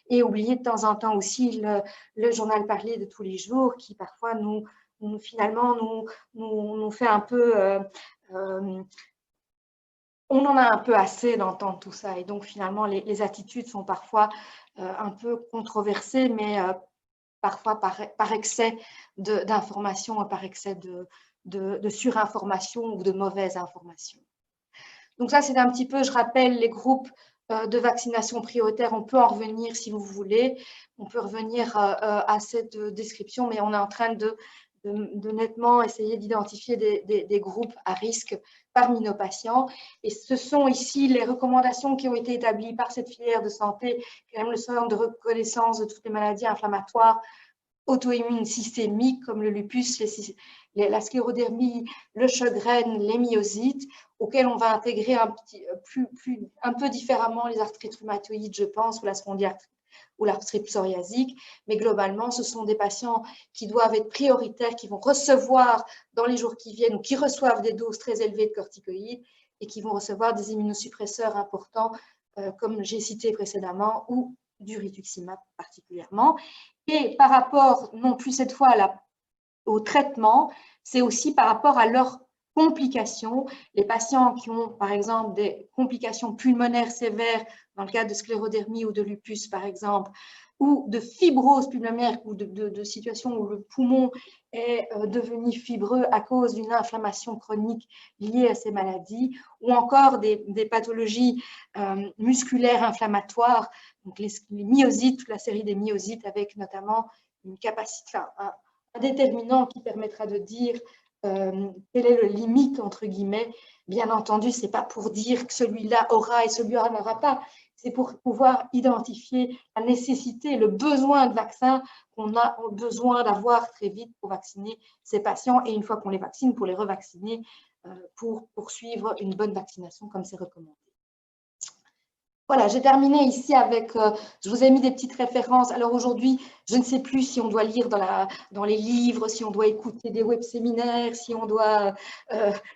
et oublier de temps en temps aussi le journal parlé de tous les jours qui parfois finalement nous fait un peu… on en a un peu assez d'entendre tout ça et donc finalement les attitudes sont parfois un peu controversées, mais parfois par excès d'information et par excès de surinformation ou de mauvaise information. Donc ça, c'est un petit peu, je rappelle, les groupes de vaccination prioritaire. On peut en revenir si vous voulez. On peut revenir à cette description, mais on est en train de nettement essayer d'identifier des groupes à risque parmi nos patients. Et ce sont ici les recommandations qui ont été établies par cette filière de santé, qui est même le centre de reconnaissance de toutes les maladies inflammatoires auto-immunes systémiques comme le lupus, la sclérodermie, le Sjögren, les myosites, auxquels on va intégrer un peu différemment les arthrites rhumatoïdes, je pense, ou la spondyarthrite ou l'arthrite psoriasique, mais globalement, ce sont des patients qui doivent être prioritaires, qui vont recevoir dans les jours qui viennent ou qui reçoivent des doses très élevées de corticoïdes et qui vont recevoir des immunosuppresseurs importants, comme j'ai cité précédemment, ou du rituximab particulièrement. Et par rapport, non plus cette fois au traitement, c'est aussi par rapport à leurs complications. Les patients qui ont, par exemple, des complications pulmonaires sévères, dans le cas de sclérodermie ou de lupus, par exemple, ou de fibrose pulmonaire, ou de situations où le poumon est devenu fibreux à cause d'une inflammation chronique liée à ces maladies, ou encore des pathologies musculaires inflammatoires, donc les myosites, toute la série des myosites, avec notamment une capacité, un déterminant qui permettra de dire quelle est le limite, entre guillemets. Bien entendu, ce n'est pas pour dire que celui-là aura et celui-là n'aura pas, c'est pour pouvoir identifier la nécessité, le besoin de vaccins qu'on a besoin d'avoir très vite pour vacciner ces patients et une fois qu'on les vaccine, pour les revacciner pour poursuivre une bonne vaccination comme c'est recommandé. Voilà, j'ai terminé ici avec, je vous ai mis des petites références. Alors aujourd'hui, je ne sais plus si on doit lire dans les livres, si on doit écouter des web-séminaires, si on doit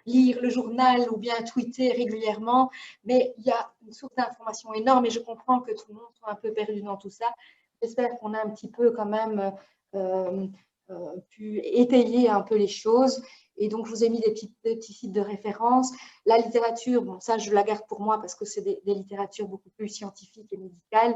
lire le journal ou bien tweeter régulièrement, mais il y a une source d'information énorme et je comprends que tout le monde soit un peu perdu dans tout ça. J'espère qu'on a un petit peu quand même pu étayer un peu les choses. Et donc, je vous ai mis des petits sites de référence. La littérature, bon, ça, je la garde pour moi parce que c'est des littératures beaucoup plus scientifiques et médicales.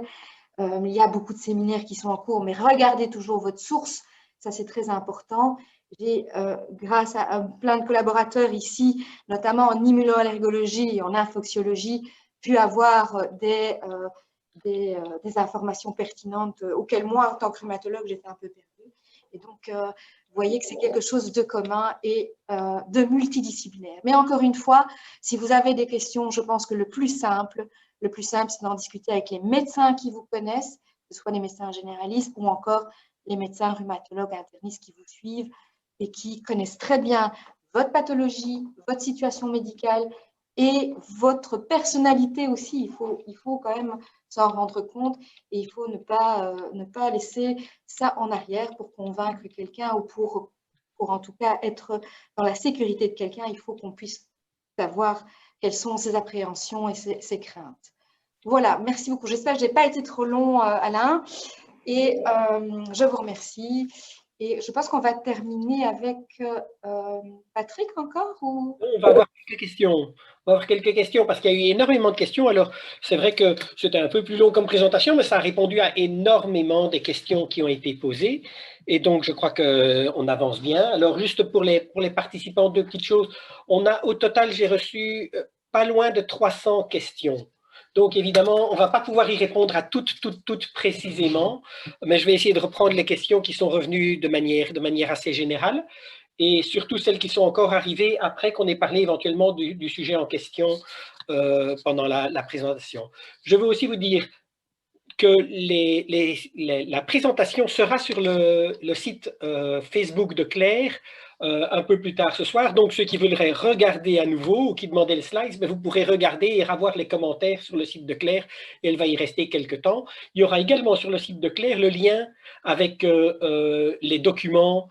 Il y a beaucoup de séminaires qui sont en cours, mais regardez toujours votre source. Ça, c'est très important. J'ai, grâce à plein de collaborateurs ici, notamment en immunoallergologie et en infectiologie, pu avoir des informations pertinentes auxquelles moi, en tant que rhumatologue, j'étais un peu perdue. Et donc, vous voyez que c'est quelque chose de commun et de multidisciplinaire. Mais encore une fois, si vous avez des questions, je pense que le plus simple, c'est d'en discuter avec les médecins qui vous connaissent, que ce soit les médecins généralistes ou encore les médecins rhumatologues internistes qui vous suivent et qui connaissent très bien votre pathologie, votre situation médicale et votre personnalité aussi. Il faut quand même s'en rendre compte et il faut ne pas laisser ça en arrière pour convaincre quelqu'un ou pour en tout cas être dans la sécurité de quelqu'un. Il faut qu'on puisse savoir quelles sont ses appréhensions et ses craintes. Voilà, merci beaucoup. J'espère que je n'ai pas été trop long, Alain, et je vous remercie. Et je pense qu'on va terminer avec Patrick encore ou... On va avoir quelques questions. On va avoir quelques questions parce qu'il y a eu énormément de questions. Alors, c'est vrai que c'était un peu plus long comme présentation, mais ça a répondu à énormément des questions qui ont été posées. Et donc, je crois qu'on avance bien. Alors, juste pour les participants, deux petites choses. On a, au total, j'ai reçu pas loin de 300 questions. Donc, évidemment, on ne va pas pouvoir y répondre à toutes précisément, mais je vais essayer de reprendre les questions qui sont revenues de manière assez générale, et surtout celles qui sont encore arrivées après qu'on ait parlé éventuellement du sujet en question pendant la présentation. Je veux aussi vous dire que la présentation sera sur le site Facebook de Claire un peu plus tard ce soir. Donc, ceux qui voudraient regarder à nouveau ou qui demandaient les slides, vous pourrez regarder et revoir les commentaires sur le site de Claire et elle va y rester quelques temps. Il y aura également sur le site de Claire le lien avec les documents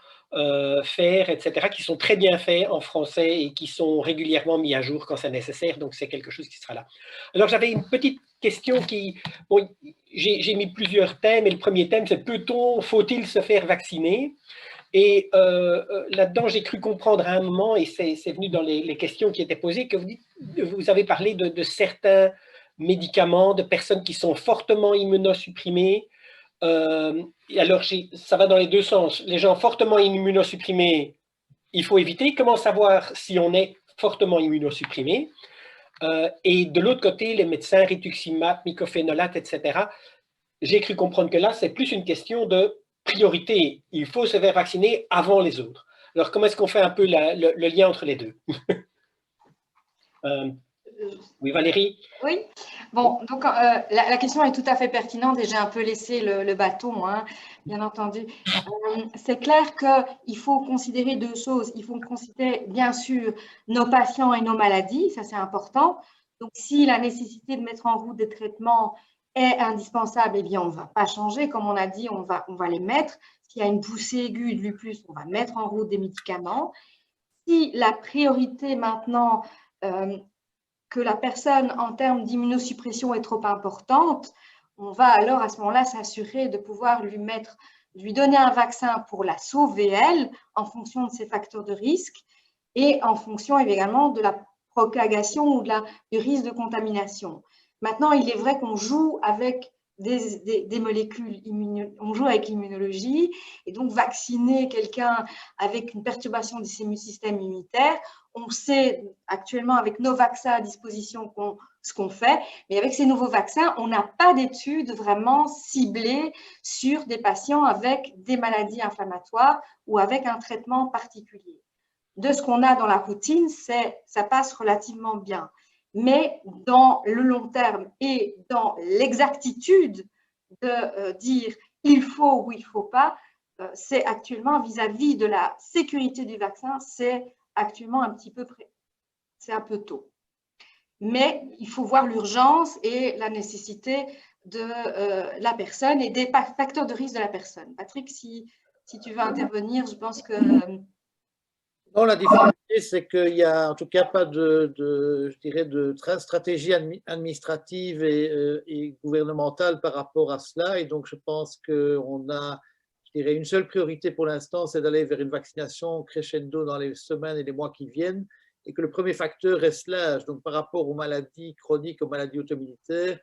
faire, etc., qui sont très bien faits en français et qui sont régulièrement mis à jour quand c'est nécessaire. Donc, c'est quelque chose qui sera là. Alors, j'avais une petite question qui... Bon, j'ai mis plusieurs thèmes et le premier thème, c'est faut-il se faire vacciner? Et là-dedans, j'ai cru comprendre à un moment, et c'est venu dans les questions qui étaient posées, que vous avez parlé de certains médicaments, de personnes qui sont fortement immunosupprimées. Alors, ça va dans les deux sens. Les gens fortement immunosupprimés, il faut éviter. Comment savoir si on est fortement immunosupprimé? Et de l'autre côté, les médecins, rituximab, mycophénolate, etc. J'ai cru comprendre que là, c'est plus une question de priorité. Il faut se faire vacciner avant les autres. Alors, comment est-ce qu'on fait un peu le lien entre les deux? Oui, Valérie? Oui, bon, donc la question est tout à fait pertinente et j'ai un peu laissé le bâton, hein, bien entendu. C'est clair qu'il faut considérer deux choses. Il faut considérer, bien sûr, nos patients et nos maladies, ça c'est important. Donc, si la nécessité de mettre en route des traitements est indispensable, eh bien, on ne va pas changer. Comme on a dit, on va les mettre. S'il y a une poussée aiguë de lupus, on va mettre en route des médicaments. Si la priorité maintenant... que la personne, en termes d'immunosuppression, est trop importante, on va alors à ce moment-là s'assurer de pouvoir lui donner un vaccin pour la sauver elle, en fonction de ses facteurs de risque et en fonction également de la propagation ou du risque de contamination. Maintenant, il est vrai qu'on joue avec des molécules, on joue avec l'immunologie et donc vacciner quelqu'un avec une perturbation du système immunitaire, on sait actuellement avec nos vaccins à disposition ce qu'on fait, mais avec ces nouveaux vaccins, on n'a pas d'études vraiment ciblées sur des patients avec des maladies inflammatoires ou avec un traitement particulier. De ce qu'on a dans la routine, ça passe relativement bien. Mais dans le long terme et dans l'exactitude de dire il faut ou il ne faut pas, c'est actuellement vis-à-vis de la sécurité du vaccin, c'est actuellement un petit peu c'est un peu tôt. Mais il faut voir l'urgence et la nécessité de la personne et des facteurs de risque de la personne. Patrick, si tu veux intervenir, je pense que… Non, la difficulté, c'est qu'il n'y a en tout cas pas je dirais, de stratégie administrative et gouvernementale par rapport à cela. Et donc, je pense qu'on a, je dirais, une seule priorité pour l'instant, c'est d'aller vers une vaccination crescendo dans les semaines et les mois qui viennent. Et que le premier facteur reste l'âge. Donc, par rapport aux maladies chroniques, aux maladies auto-immunitaires,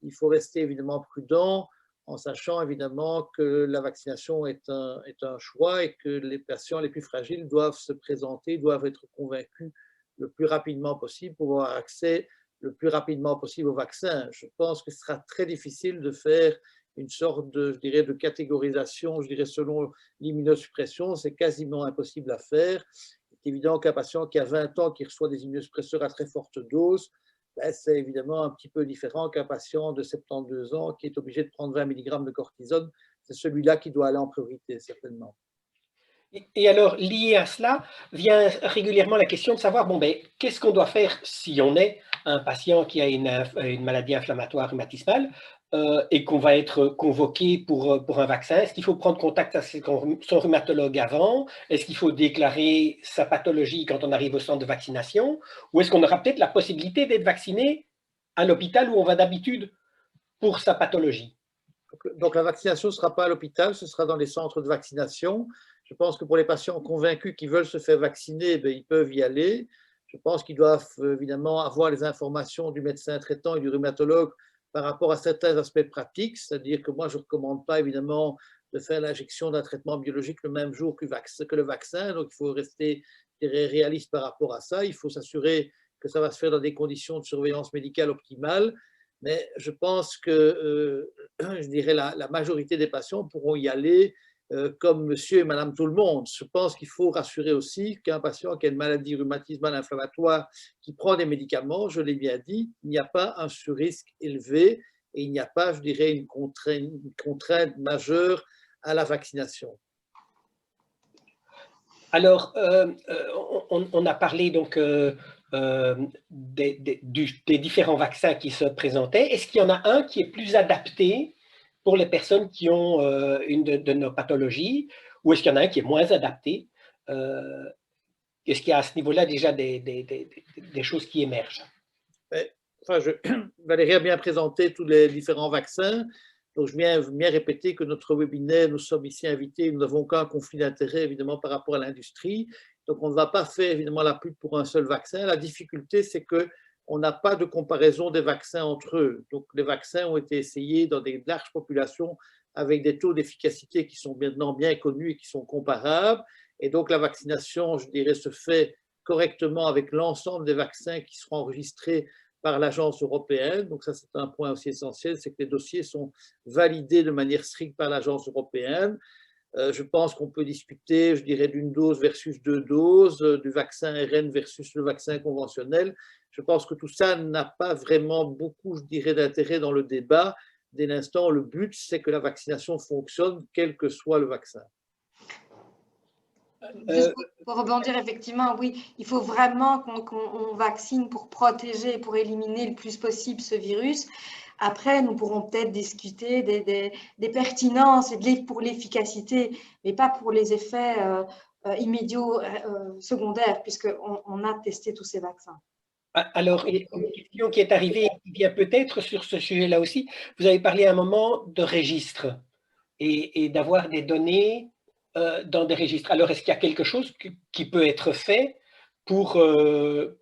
il faut rester évidemment prudent en sachant évidemment que la vaccination est un choix et que les patients les plus fragiles doivent se présenter, doivent être convaincus le plus rapidement possible pour avoir accès le plus rapidement possible au vaccin. Je pense que ce sera très difficile de faire une sorte je dirais, de catégorisation, je dirais, selon l'immunosuppression. C'est quasiment impossible à faire. C'est évident qu'un patient qui a 20 ans, qui reçoit des immunosuppresseurs à très forte dose, ben, c'est évidemment un petit peu différent qu'un patient de 72 ans qui est obligé de prendre 20 mg de cortisone. C'est celui-là qui doit aller en priorité, certainement. Et alors, lié à cela, vient régulièrement la question de savoir, bon, ben, qu'est-ce qu'on doit faire si on est un patient qui a une maladie inflammatoire rhumatismale et qu'on va être convoqué pour un vaccin? Est-ce qu'il faut prendre contact avec son rhumatologue avant? Est-ce qu'il faut déclarer sa pathologie quand on arrive au centre de vaccination? Ou est-ce qu'on aura peut-être la possibilité d'être vacciné à l'hôpital où on va d'habitude pour sa pathologie? Donc la vaccination ne sera pas à l'hôpital, ce sera dans les centres de vaccination. Je pense que pour les patients convaincus qui veulent se faire vacciner, ben, ils peuvent y aller. Je pense qu'ils doivent évidemment avoir les informations du médecin traitant et du rhumatologue par rapport à certains aspects pratiques, c'est-à-dire que moi, je ne recommande pas évidemment de faire l'injection d'un traitement biologique le même jour que le vaccin, donc il faut rester réaliste par rapport à ça. Il faut s'assurer que ça va se faire dans des conditions de surveillance médicale optimales, mais je pense que je dirais la majorité des patients pourront y aller comme monsieur et madame tout le monde. Je pense qu'il faut rassurer aussi qu'un patient qui a une maladie rhumatismale inflammatoire, qui prend des médicaments, je l'ai bien dit, il n'y a pas un surrisque élevé et il n'y a pas, je dirais, une contrainte majeure à la vaccination. Alors, on a parlé donc des différents vaccins qui se présentaient. Est-ce qu'il y en a un qui est plus adapté pour les personnes qui ont une de nos pathologies, ou est-ce qu'il y en a un qui est moins adapté? Est-ce qu'il y a à ce niveau-là déjà des choses qui émergent? Enfin, Valérie a bien présenté tous les différents vaccins. Donc, je viens répéter que notre webinaire, nous sommes ici invités, nous n'avons aucun conflit d'intérêt, évidemment, par rapport à l'industrie. Donc, on ne va pas faire, évidemment, la pub pour un seul vaccin. La difficulté, c'est qu'on n'a pas de comparaison des vaccins entre eux. Donc, les vaccins ont été essayés dans des larges populations avec des taux d'efficacité qui sont maintenant bien connus et qui sont comparables. Et donc, la vaccination, je dirais, se fait correctement avec l'ensemble des vaccins qui seront enregistrés par l'agence européenne. Donc ça, c'est un point aussi essentiel, c'est que les dossiers sont validés de manière stricte par l'agence européenne. Je pense qu'on peut discuter, je dirais, d'une dose versus 2 doses, du vaccin RN versus le vaccin conventionnel. Je pense que tout ça n'a pas vraiment beaucoup, je dirais, d'intérêt dans le débat. Dès l'instant, le but, c'est que la vaccination fonctionne, quel que soit le vaccin. Juste pour rebondir, effectivement, oui, il faut vraiment qu'on vaccine pour protéger, pour éliminer le plus possible ce virus. Après, nous pourrons peut-être discuter des pertinences et pour l'efficacité, mais pas pour les effets immédiats secondaires, puisqu'on a testé tous ces vaccins. Alors, une question qui est arrivée, qui vient peut-être sur ce sujet-là aussi. Vous avez parlé à un moment de registre et d'avoir des données dans des registres. Alors, est-ce qu'il y a quelque chose qui peut être fait pour que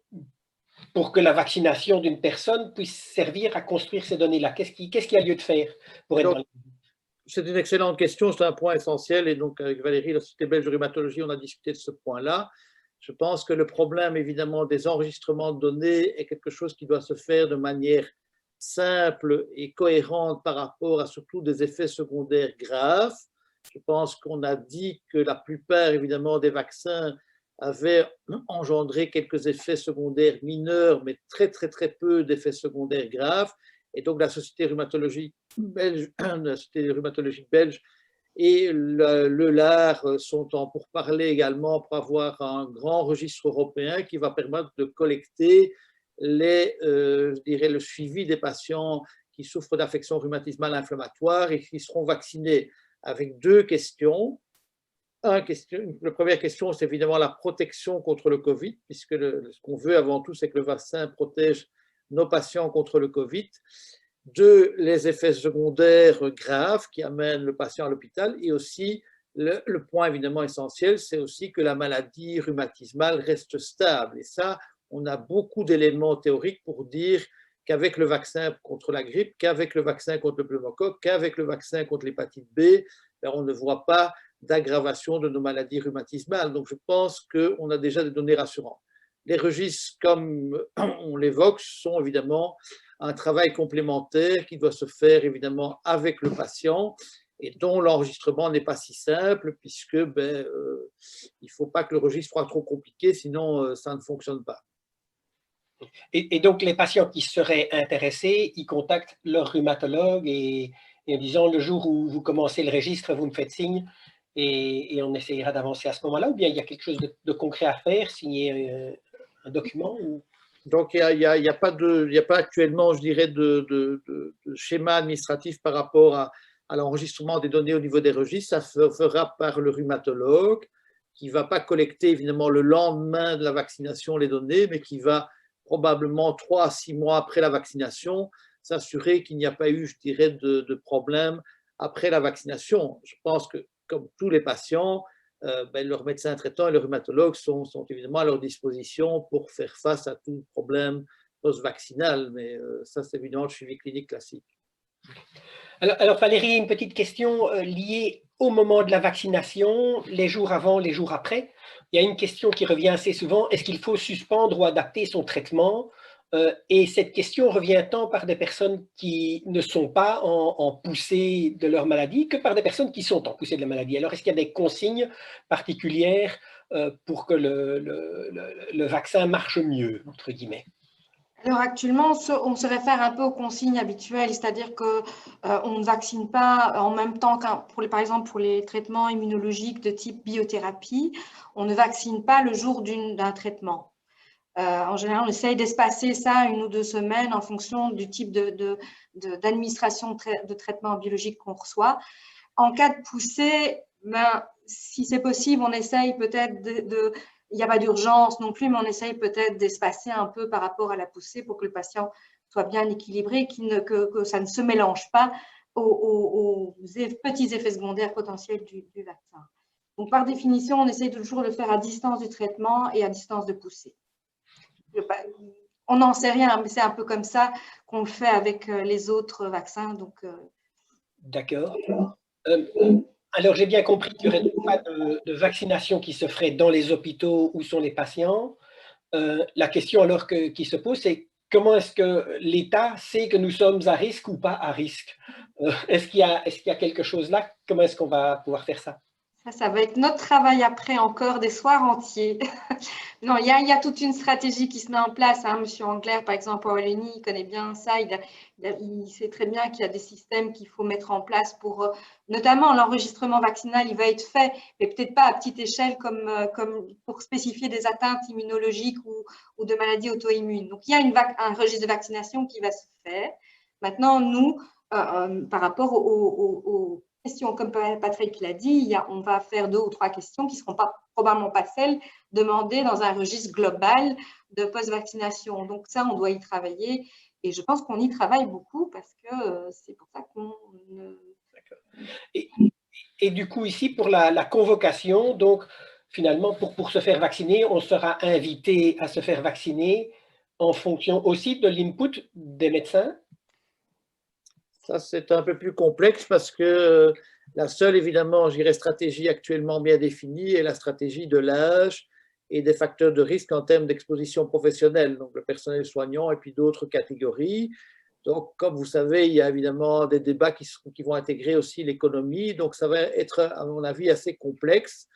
la vaccination d'une personne puisse servir à construire ces données-là? Qu'est-ce qu'il y a lieu de faire pour être dans les... C'est une excellente question, c'est un point essentiel. Et donc, avec Valérie, la Société belge de rhumatologie, on a discuté de ce point-là. Je pense que le problème, évidemment, des enregistrements de données est quelque chose qui doit se faire de manière simple et cohérente par rapport à surtout des effets secondaires graves. Je pense qu'on a dit que la plupart, évidemment, des vaccins avaient engendré quelques effets secondaires mineurs, mais très, très, très peu d'effets secondaires graves. Et donc, la Société rhumatologique belge et le LAR sont en pourparlers également pour avoir un grand registre européen qui va permettre de collecter je dirais, le suivi des patients qui souffrent d'affections rhumatismales inflammatoires et qui seront vaccinés, avec deux questions. La première question, c'est évidemment la protection contre le Covid, puisque ce qu'on veut avant tout, c'est que le vaccin protège nos patients contre le Covid. Deux, les effets secondaires graves qui amènent le patient à l'hôpital. Et aussi, le point évidemment essentiel, c'est aussi que la maladie rhumatismale reste stable. Et ça, on a beaucoup d'éléments théoriques pour dire qu'avec le vaccin contre la grippe, qu'avec le vaccin contre le pneumocoque, qu'avec le vaccin contre l'hépatite B, on ne voit pas d'aggravation de nos maladies rhumatismales. Donc, je pense qu'on a déjà des données rassurantes. Les registres, comme on l'évoque, sont évidemment un travail complémentaire qui doit se faire évidemment avec le patient et dont l'enregistrement n'est pas si simple puisque il ne faut pas que le registre soit trop compliqué, sinon ça ne fonctionne pas. Et donc, les patients qui seraient intéressés, ils contactent leur rhumatologue et en disant le jour où vous commencez le registre, vous me faites signe et on essayera d'avancer à ce moment-là, ou bien il y a quelque chose de concret à faire, signer un document ou... Donc, il n'y a pas actuellement, je dirais, de schéma administratif par rapport à l'enregistrement des données au niveau des registres. Ça se fera par le rhumatologue qui ne va pas collecter évidemment le lendemain de la vaccination les données, mais qui va probablement 3 à 6 mois après la vaccination s'assurer qu'il n'y a pas eu, je dirais, de problème après la vaccination. Je pense que, comme tous les patients, leurs médecins traitants et leurs rhumatologues sont évidemment à leur disposition pour faire face à tout problème post-vaccinal, mais ça, c'est évidemment le suivi clinique classique. Alors Valérie, une petite question liée au moment de la vaccination, les jours avant, les jours après. Il y a une question qui revient assez souvent, est-ce qu'il faut suspendre ou adapter son traitement? Et cette question revient tant par des personnes qui ne sont pas en poussée de leur maladie que par des personnes qui sont en poussée de la maladie. Alors, est-ce qu'il y a des consignes particulières pour que le vaccin marche mieux, entre guillemets? Alors actuellement, on se réfère un peu aux consignes habituelles, c'est-à-dire qu'on ne vaccine pas en même temps par exemple pour les traitements immunologiques de type biothérapie, on ne vaccine pas le jour d'un traitement. En général, on essaye d'espacer ça 1 ou 2 semaines en fonction du type d'administration de traitement biologique qu'on reçoit. En cas de poussée, si c'est possible, on essaye peut-être il n'y a pas d'urgence non plus, mais on essaye peut-être d'espacer un peu par rapport à la poussée pour que le patient soit bien équilibré, que ça ne se mélange pas aux petits effets secondaires potentiels du vaccin. Donc, par définition, on essaye toujours de le faire à distance du traitement et à distance de poussée. On n'en sait rien, mais c'est un peu comme ça qu'on le fait avec les autres vaccins. D'accord. Alors, j'ai bien compris qu'il n'y aurait pas de vaccination qui se ferait dans les hôpitaux où sont les patients. La question alors qui se pose, c'est comment est-ce que l'État sait que nous sommes à risque ou pas à risque? Est-ce qu'il y a quelque chose là? Comment est-ce qu'on va pouvoir faire ça? Ça va être notre travail après encore des soirs entiers. Non, il y a toute une stratégie qui se met en place. Monsieur Angler, par exemple, à Wallonie, il connaît bien ça. Il sait très bien qu'il y a des systèmes qu'il faut mettre en place pour, notamment l'enregistrement vaccinal, il va être fait, mais peut-être pas à petite échelle comme pour spécifier des atteintes immunologiques ou de maladies auto-immunes. Donc, il y a un registre de vaccination qui va se faire. Maintenant, nous, par rapport aux questions, comme Patrick l'a dit, on va faire 2 ou 3 questions qui ne seront probablement pas celles demandées dans un registre global de post-vaccination. Donc ça, on doit y travailler et je pense qu'on y travaille beaucoup parce que c'est pour ça qu'on... Et du coup, ici, pour la convocation, donc finalement, pour se faire vacciner, on sera invité à se faire vacciner en fonction aussi de l'input des médecins? Ça, c'est un peu plus complexe parce que la seule, évidemment, je dirais, stratégie actuellement bien définie est la stratégie de l'âge et des facteurs de risque en termes d'exposition professionnelle, donc le personnel soignant et puis d'autres catégories. Donc, comme vous savez, il y a évidemment des débats qui vont intégrer aussi l'économie, donc ça va être, à mon avis, assez complexe.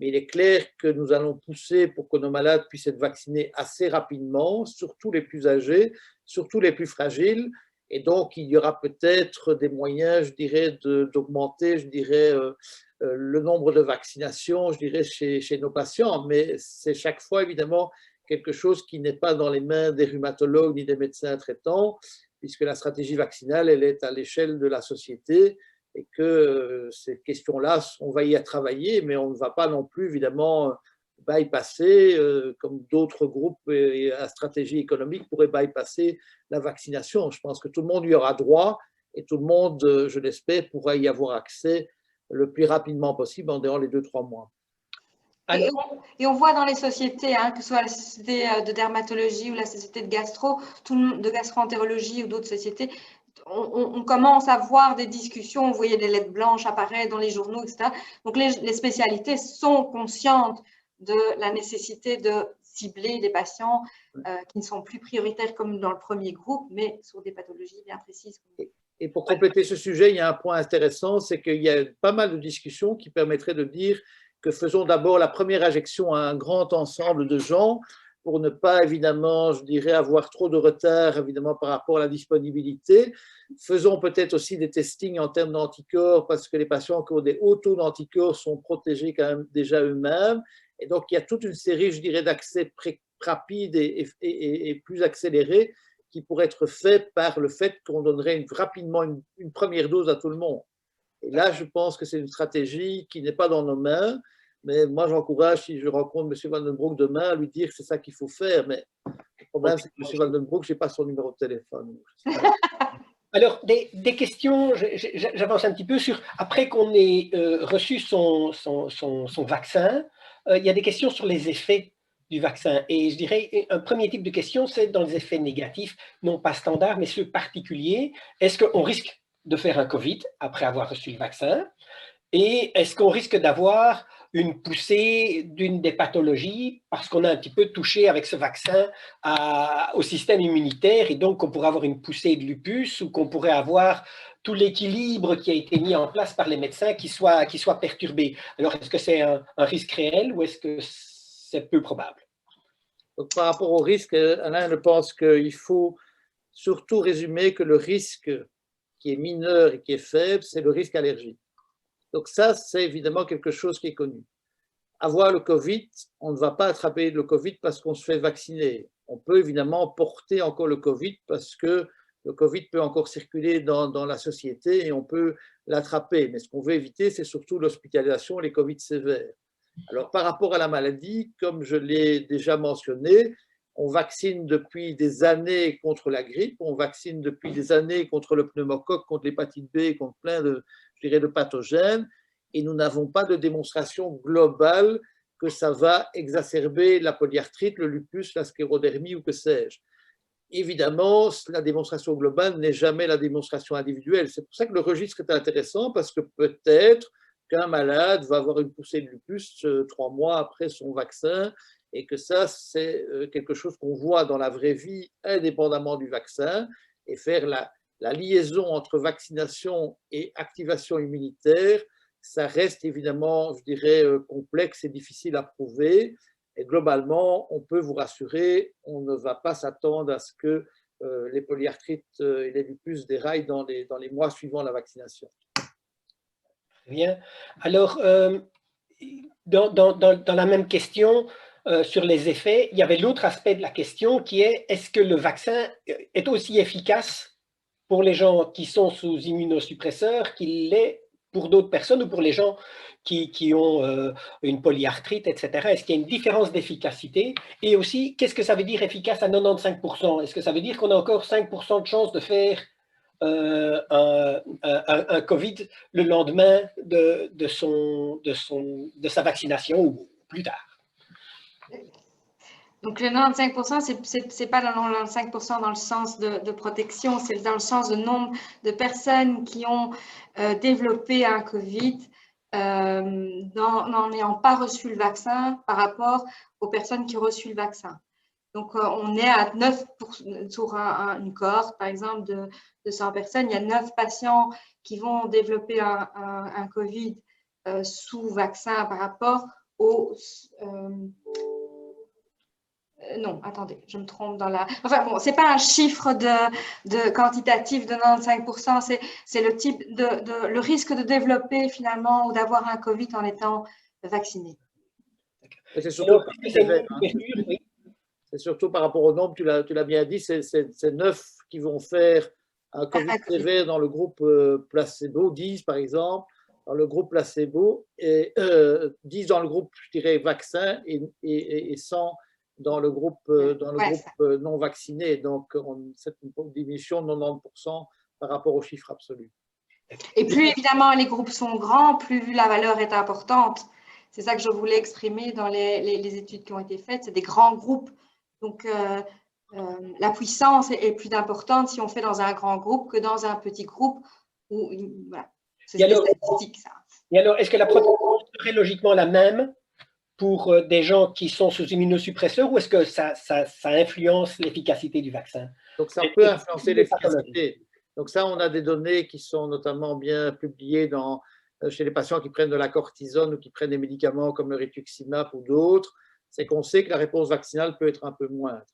Mais il est clair que nous allons pousser pour que nos malades puissent être vaccinés assez rapidement, surtout les plus âgés, surtout les plus fragiles. Et donc, il y aura peut-être des moyens, je dirais, d'augmenter, je dirais, le nombre de vaccinations, je dirais, chez nos patients. Mais c'est chaque fois, évidemment, quelque chose qui n'est pas dans les mains des rhumatologues ni des médecins traitants, puisque la stratégie vaccinale, elle est à l'échelle de la société et que ces questions-là, on va y travailler, mais on ne va pas non plus, évidemment, bypasser, comme d'autres groupes à stratégie économique pourraient bypasser la vaccination. Je pense que tout le monde y aura droit et tout le monde, je l'espère, pourra y avoir accès le plus rapidement possible en dehors les 2-3 mois. Et on voit dans les sociétés, hein, que ce soit la société de dermatologie ou la société de de gastro-entérologie ou d'autres sociétés, on commence à voir des discussions, vous voyez des lettres blanches apparaître dans les journaux, etc. Donc les spécialités sont conscientes de la nécessité de cibler des patients qui ne sont plus prioritaires comme dans le premier groupe, mais sur des pathologies bien précises. Et pour compléter ce sujet, il y a un point intéressant, c'est qu'il y a pas mal de discussions qui permettraient de dire que faisons d'abord la première injection à un grand ensemble de gens pour ne pas, évidemment, je dirais, avoir trop de retard, évidemment, par rapport à la disponibilité. Faisons peut-être aussi des testings en termes d'anticorps parce que les patients qui ont des hauts taux d'anticorps sont protégés quand même déjà eux-mêmes. Et donc, il y a toute une série, je dirais, d'accès rapides et plus accélérés qui pourraient être faits par le fait qu'on donnerait rapidement une première dose à tout le monde. Et là, je pense que c'est une stratégie qui n'est pas dans nos mains, mais moi, j'encourage, si je rencontre M. Vandenbroek demain, à lui dire que c'est ça qu'il faut faire. Mais le problème, c'est que M. Vandenbroek, je n'ai pas son numéro de téléphone. Alors, des questions, j'avance un petit peu sur, après qu'on ait reçu son vaccin, il y a des questions sur les effets du vaccin. Et je dirais, un premier type de question, c'est dans les effets négatifs, non pas standards, mais ceux particuliers. Est-ce qu'on risque de faire un Covid après avoir reçu le vaccin? Et est-ce qu'on risque d'avoir une poussée d'une des pathologies parce qu'on a un petit peu touché avec ce vaccin au système immunitaire et donc qu'on pourrait avoir une poussée de lupus ou qu'on pourrait avoir tout l'équilibre qui a été mis en place par les médecins qui soit perturbé? Alors, est-ce que c'est un risque réel ou est-ce que c'est peu probable? Donc, par rapport au risque, Alain, je pense qu'il faut surtout résumer que le risque qui est mineur et qui est faible, c'est le risque allergique. Donc ça, c'est évidemment quelque chose qui est connu. Avoir le Covid, on ne va pas attraper le Covid parce qu'on se fait vacciner. On peut évidemment porter encore le Covid parce que le Covid peut encore circuler dans la société et on peut l'attraper. Mais ce qu'on veut éviter, c'est surtout l'hospitalisation et les Covid sévères. Alors, par rapport à la maladie, comme je l'ai déjà mentionné, on vaccine depuis des années contre la grippe, on vaccine depuis des années contre le pneumocoque, contre l'hépatite B, contre plein de, je dirais, de pathogènes, et nous n'avons pas de démonstration globale que ça va exacerber la polyarthrite, le lupus, la sclérodermie ou que sais-je. Évidemment, la démonstration globale n'est jamais la démonstration individuelle. C'est pour ça que le registre est intéressant, parce que peut-être qu'un malade va avoir une poussée de lupus 3 mois après son vaccin, et que ça, c'est quelque chose qu'on voit dans la vraie vie indépendamment du vaccin, et faire la liaison entre vaccination et activation immunitaire, ça reste évidemment, je dirais, complexe et difficile à prouver. Et globalement, on peut vous rassurer, on ne va pas s'attendre à ce que les polyarthrites et les lupus déraillent dans les mois suivant la vaccination. Bien. Alors, dans la même question sur les effets, il y avait l'autre aspect de la question qui est, est-ce que le vaccin est aussi efficace pour les gens qui sont sous immunosuppresseurs qu'il l'est pour d'autres personnes ou pour les gens qui ont une polyarthrite, etc. Est-ce qu'il y a une différence d'efficacité? Et aussi, qu'est-ce que ça veut dire efficace à 95%? Est-ce que ça veut dire qu'on a encore 5% de chance de faire un Covid le lendemain de sa vaccination ou plus tard? Donc, le 95%, ce n'est pas le 95% dans le sens de protection, c'est dans le sens de nombre de personnes qui ont développé un Covid n'en ayant pas reçu le vaccin par rapport aux personnes qui ont reçu le vaccin. Donc, on est à 9 sur une cohorte, par exemple, de 100 personnes. Il y a 9 patients qui vont développer un Covid sous vaccin par rapport aux non, attendez, je me trompe dans la… Enfin bon, c'est pas un chiffre de quantitatif de 95%, c'est le type le risque de développer finalement ou d'avoir un Covid en étant vacciné. C'est surtout, oui. c'est surtout par rapport au nombre, tu l'as bien dit, c'est 9 qui vont faire un Covid sévère dans le groupe placebo, 10 par exemple, dans le groupe placebo, et 10 dans le groupe, je dirais, vaccin, et 100 dans le groupe, non vacciné. Donc, c'est une diminution de 90% par rapport au chiffre absolu. Et plus évidemment les groupes sont grands, plus la valeur est importante. C'est ça que je voulais exprimer dans les études qui ont été faites. C'est des grands groupes. Donc, la puissance est plus importante si on fait dans un grand groupe que dans un petit groupe. Voilà. C'est statistique, ça. Et alors, est-ce que la protection serait logiquement la même pour des gens qui sont sous immunosuppresseurs ou est-ce que ça influence l'efficacité du vaccin? Donc, ça peut influencer l'efficacité. Donc, ça, on a des données qui sont notamment bien publiées chez les patients qui prennent de la cortisone ou qui prennent des médicaments comme le rituximab ou d'autres. C'est qu'on sait que la réponse vaccinale peut être un peu moindre.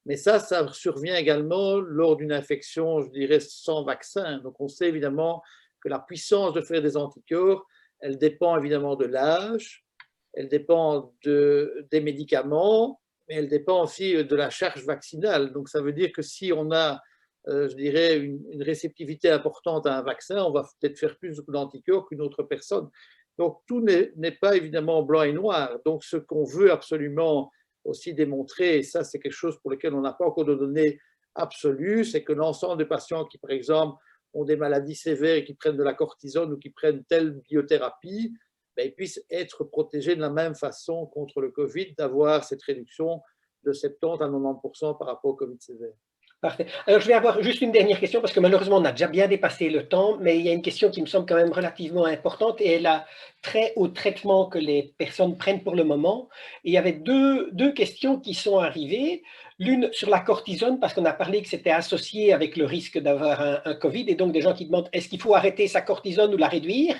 Mais ça survient également lors d'une infection, je dirais, sans vaccin. Donc, on sait évidemment que la puissance de faire des anticorps, elle dépend évidemment de l'âge, elle dépend des médicaments, mais elle dépend aussi de la charge vaccinale. Donc, ça veut dire que si on a, je dirais, une réceptivité importante à un vaccin, on va peut-être faire plus d'anticorps qu'une autre personne. Donc, tout n'est pas évidemment blanc et noir. Donc, ce qu'on veut absolument aussi démontrer, et ça, c'est quelque chose pour lequel on n'a pas encore de données absolues, c'est que l'ensemble des patients qui, par exemple, ont des maladies sévères et qui prennent de la cortisone ou qui prennent telle biothérapie, ils puissent être protégés de la même façon contre le Covid, d'avoir cette réduction de 70 à 90% par rapport au Covid sévère. Parfait. Alors, je vais avoir juste une dernière question parce que malheureusement, on a déjà bien dépassé le temps, mais il y a une question qui me semble quand même relativement importante et elle a trait au traitement que les personnes prennent pour le moment. Et il y avait deux questions qui sont arrivées. L'une sur la cortisone, parce qu'on a parlé que c'était associé avec le risque d'avoir un Covid, et donc des gens qui demandent est-ce qu'il faut arrêter sa cortisone ou la réduire?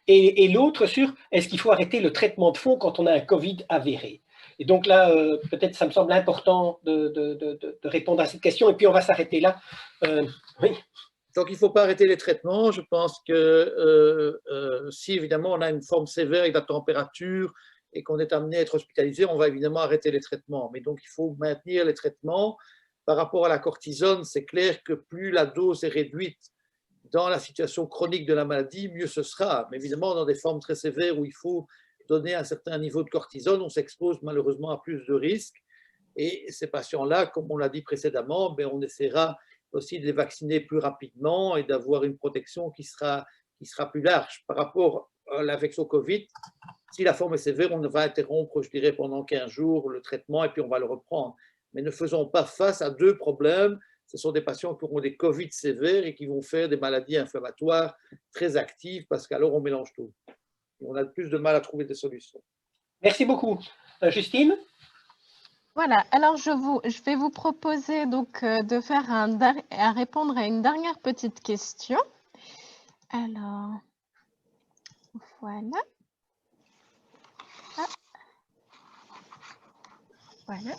Et l'autre sur est-ce qu'il faut arrêter le traitement de fond quand on a un Covid avéré? Et donc là, peut-être ça me semble important de répondre à cette question, et puis on va s'arrêter là. Oui. Donc, il ne faut pas arrêter les traitements. Je pense que si, évidemment, on a une forme sévère avec la température et qu'on est amené à être hospitalisé, on va évidemment arrêter les traitements. Mais donc, il faut maintenir les traitements. Par rapport à la cortisone, c'est clair que plus la dose est réduite dans la situation chronique de la maladie, mieux ce sera. Mais évidemment, dans des formes très sévères où il faut donner un certain niveau de cortisone, on s'expose malheureusement à plus de risques. Et ces patients-là, comme on l'a dit précédemment, on essaiera aussi de les vacciner plus rapidement et d'avoir une protection qui sera plus large. Par rapport à l'infection Covid, si la forme est sévère, on va interrompre, je dirais, pendant 15 jours le traitement et puis on va le reprendre. Mais ne faisons pas face à deux problèmes. Ce sont des patients qui auront des Covid sévères et qui vont faire des maladies inflammatoires très actives parce qu'alors on mélange tout. Et on a plus de mal à trouver des solutions. Merci beaucoup. Justine? Voilà, alors je vais vous proposer donc de faire à répondre à une dernière petite question. Alors, voilà. Ah. Voilà.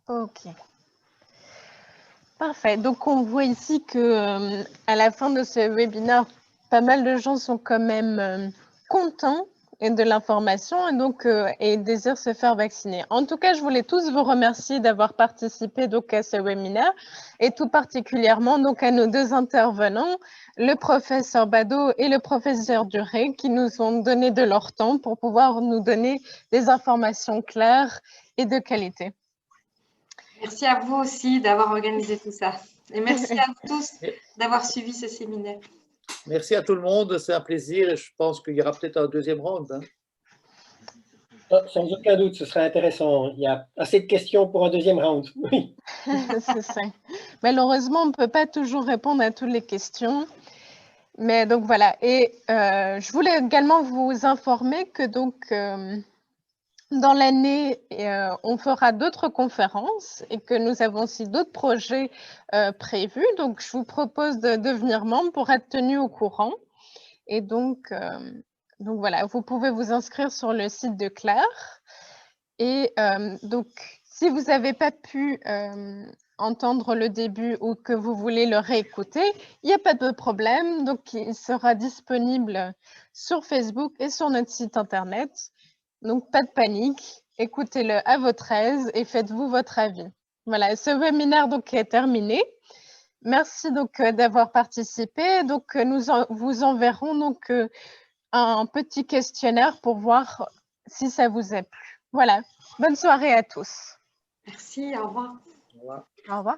Ok. Parfait. Donc, on voit ici que à la fin de ce webinaire, pas mal de gens sont quand même contents de l'information et désirent se faire vacciner. En tout cas, je voulais tous vous remercier d'avoir participé donc à ce webinaire et tout particulièrement donc à nos deux intervenants, le professeur Bado et le professeur Duré, qui nous ont donné de leur temps pour pouvoir nous donner des informations claires et de qualité. Merci à vous aussi d'avoir organisé tout ça. Et merci à vous tous d'avoir suivi ce séminaire. Merci à tout le monde, c'est un plaisir et je pense qu'il y aura peut-être un deuxième round. Sans aucun doute, ce serait intéressant. Il y a assez de questions pour un deuxième round. Oui. C'est ça. Malheureusement, on ne peut pas toujours répondre à toutes les questions. Mais donc voilà. Et je voulais également vous informer que donc dans l'année, on fera d'autres conférences et que nous avons aussi d'autres projets prévus. Donc, je vous propose de devenir membre pour être tenu au courant. Et donc voilà, vous pouvez vous inscrire sur le site de Claire. Et donc, si vous n'avez pas pu entendre le début ou que vous voulez le réécouter, il n'y a pas de problème. Donc, il sera disponible sur Facebook et sur notre site Internet. Donc, pas de panique. Écoutez-le à votre aise et faites-vous votre avis. Voilà, ce webinaire donc est terminé. Merci donc d'avoir participé. Donc, vous enverrons donc un petit questionnaire pour voir si ça vous a plu. Voilà. Bonne soirée à tous. Merci, au revoir. Voilà. Au revoir.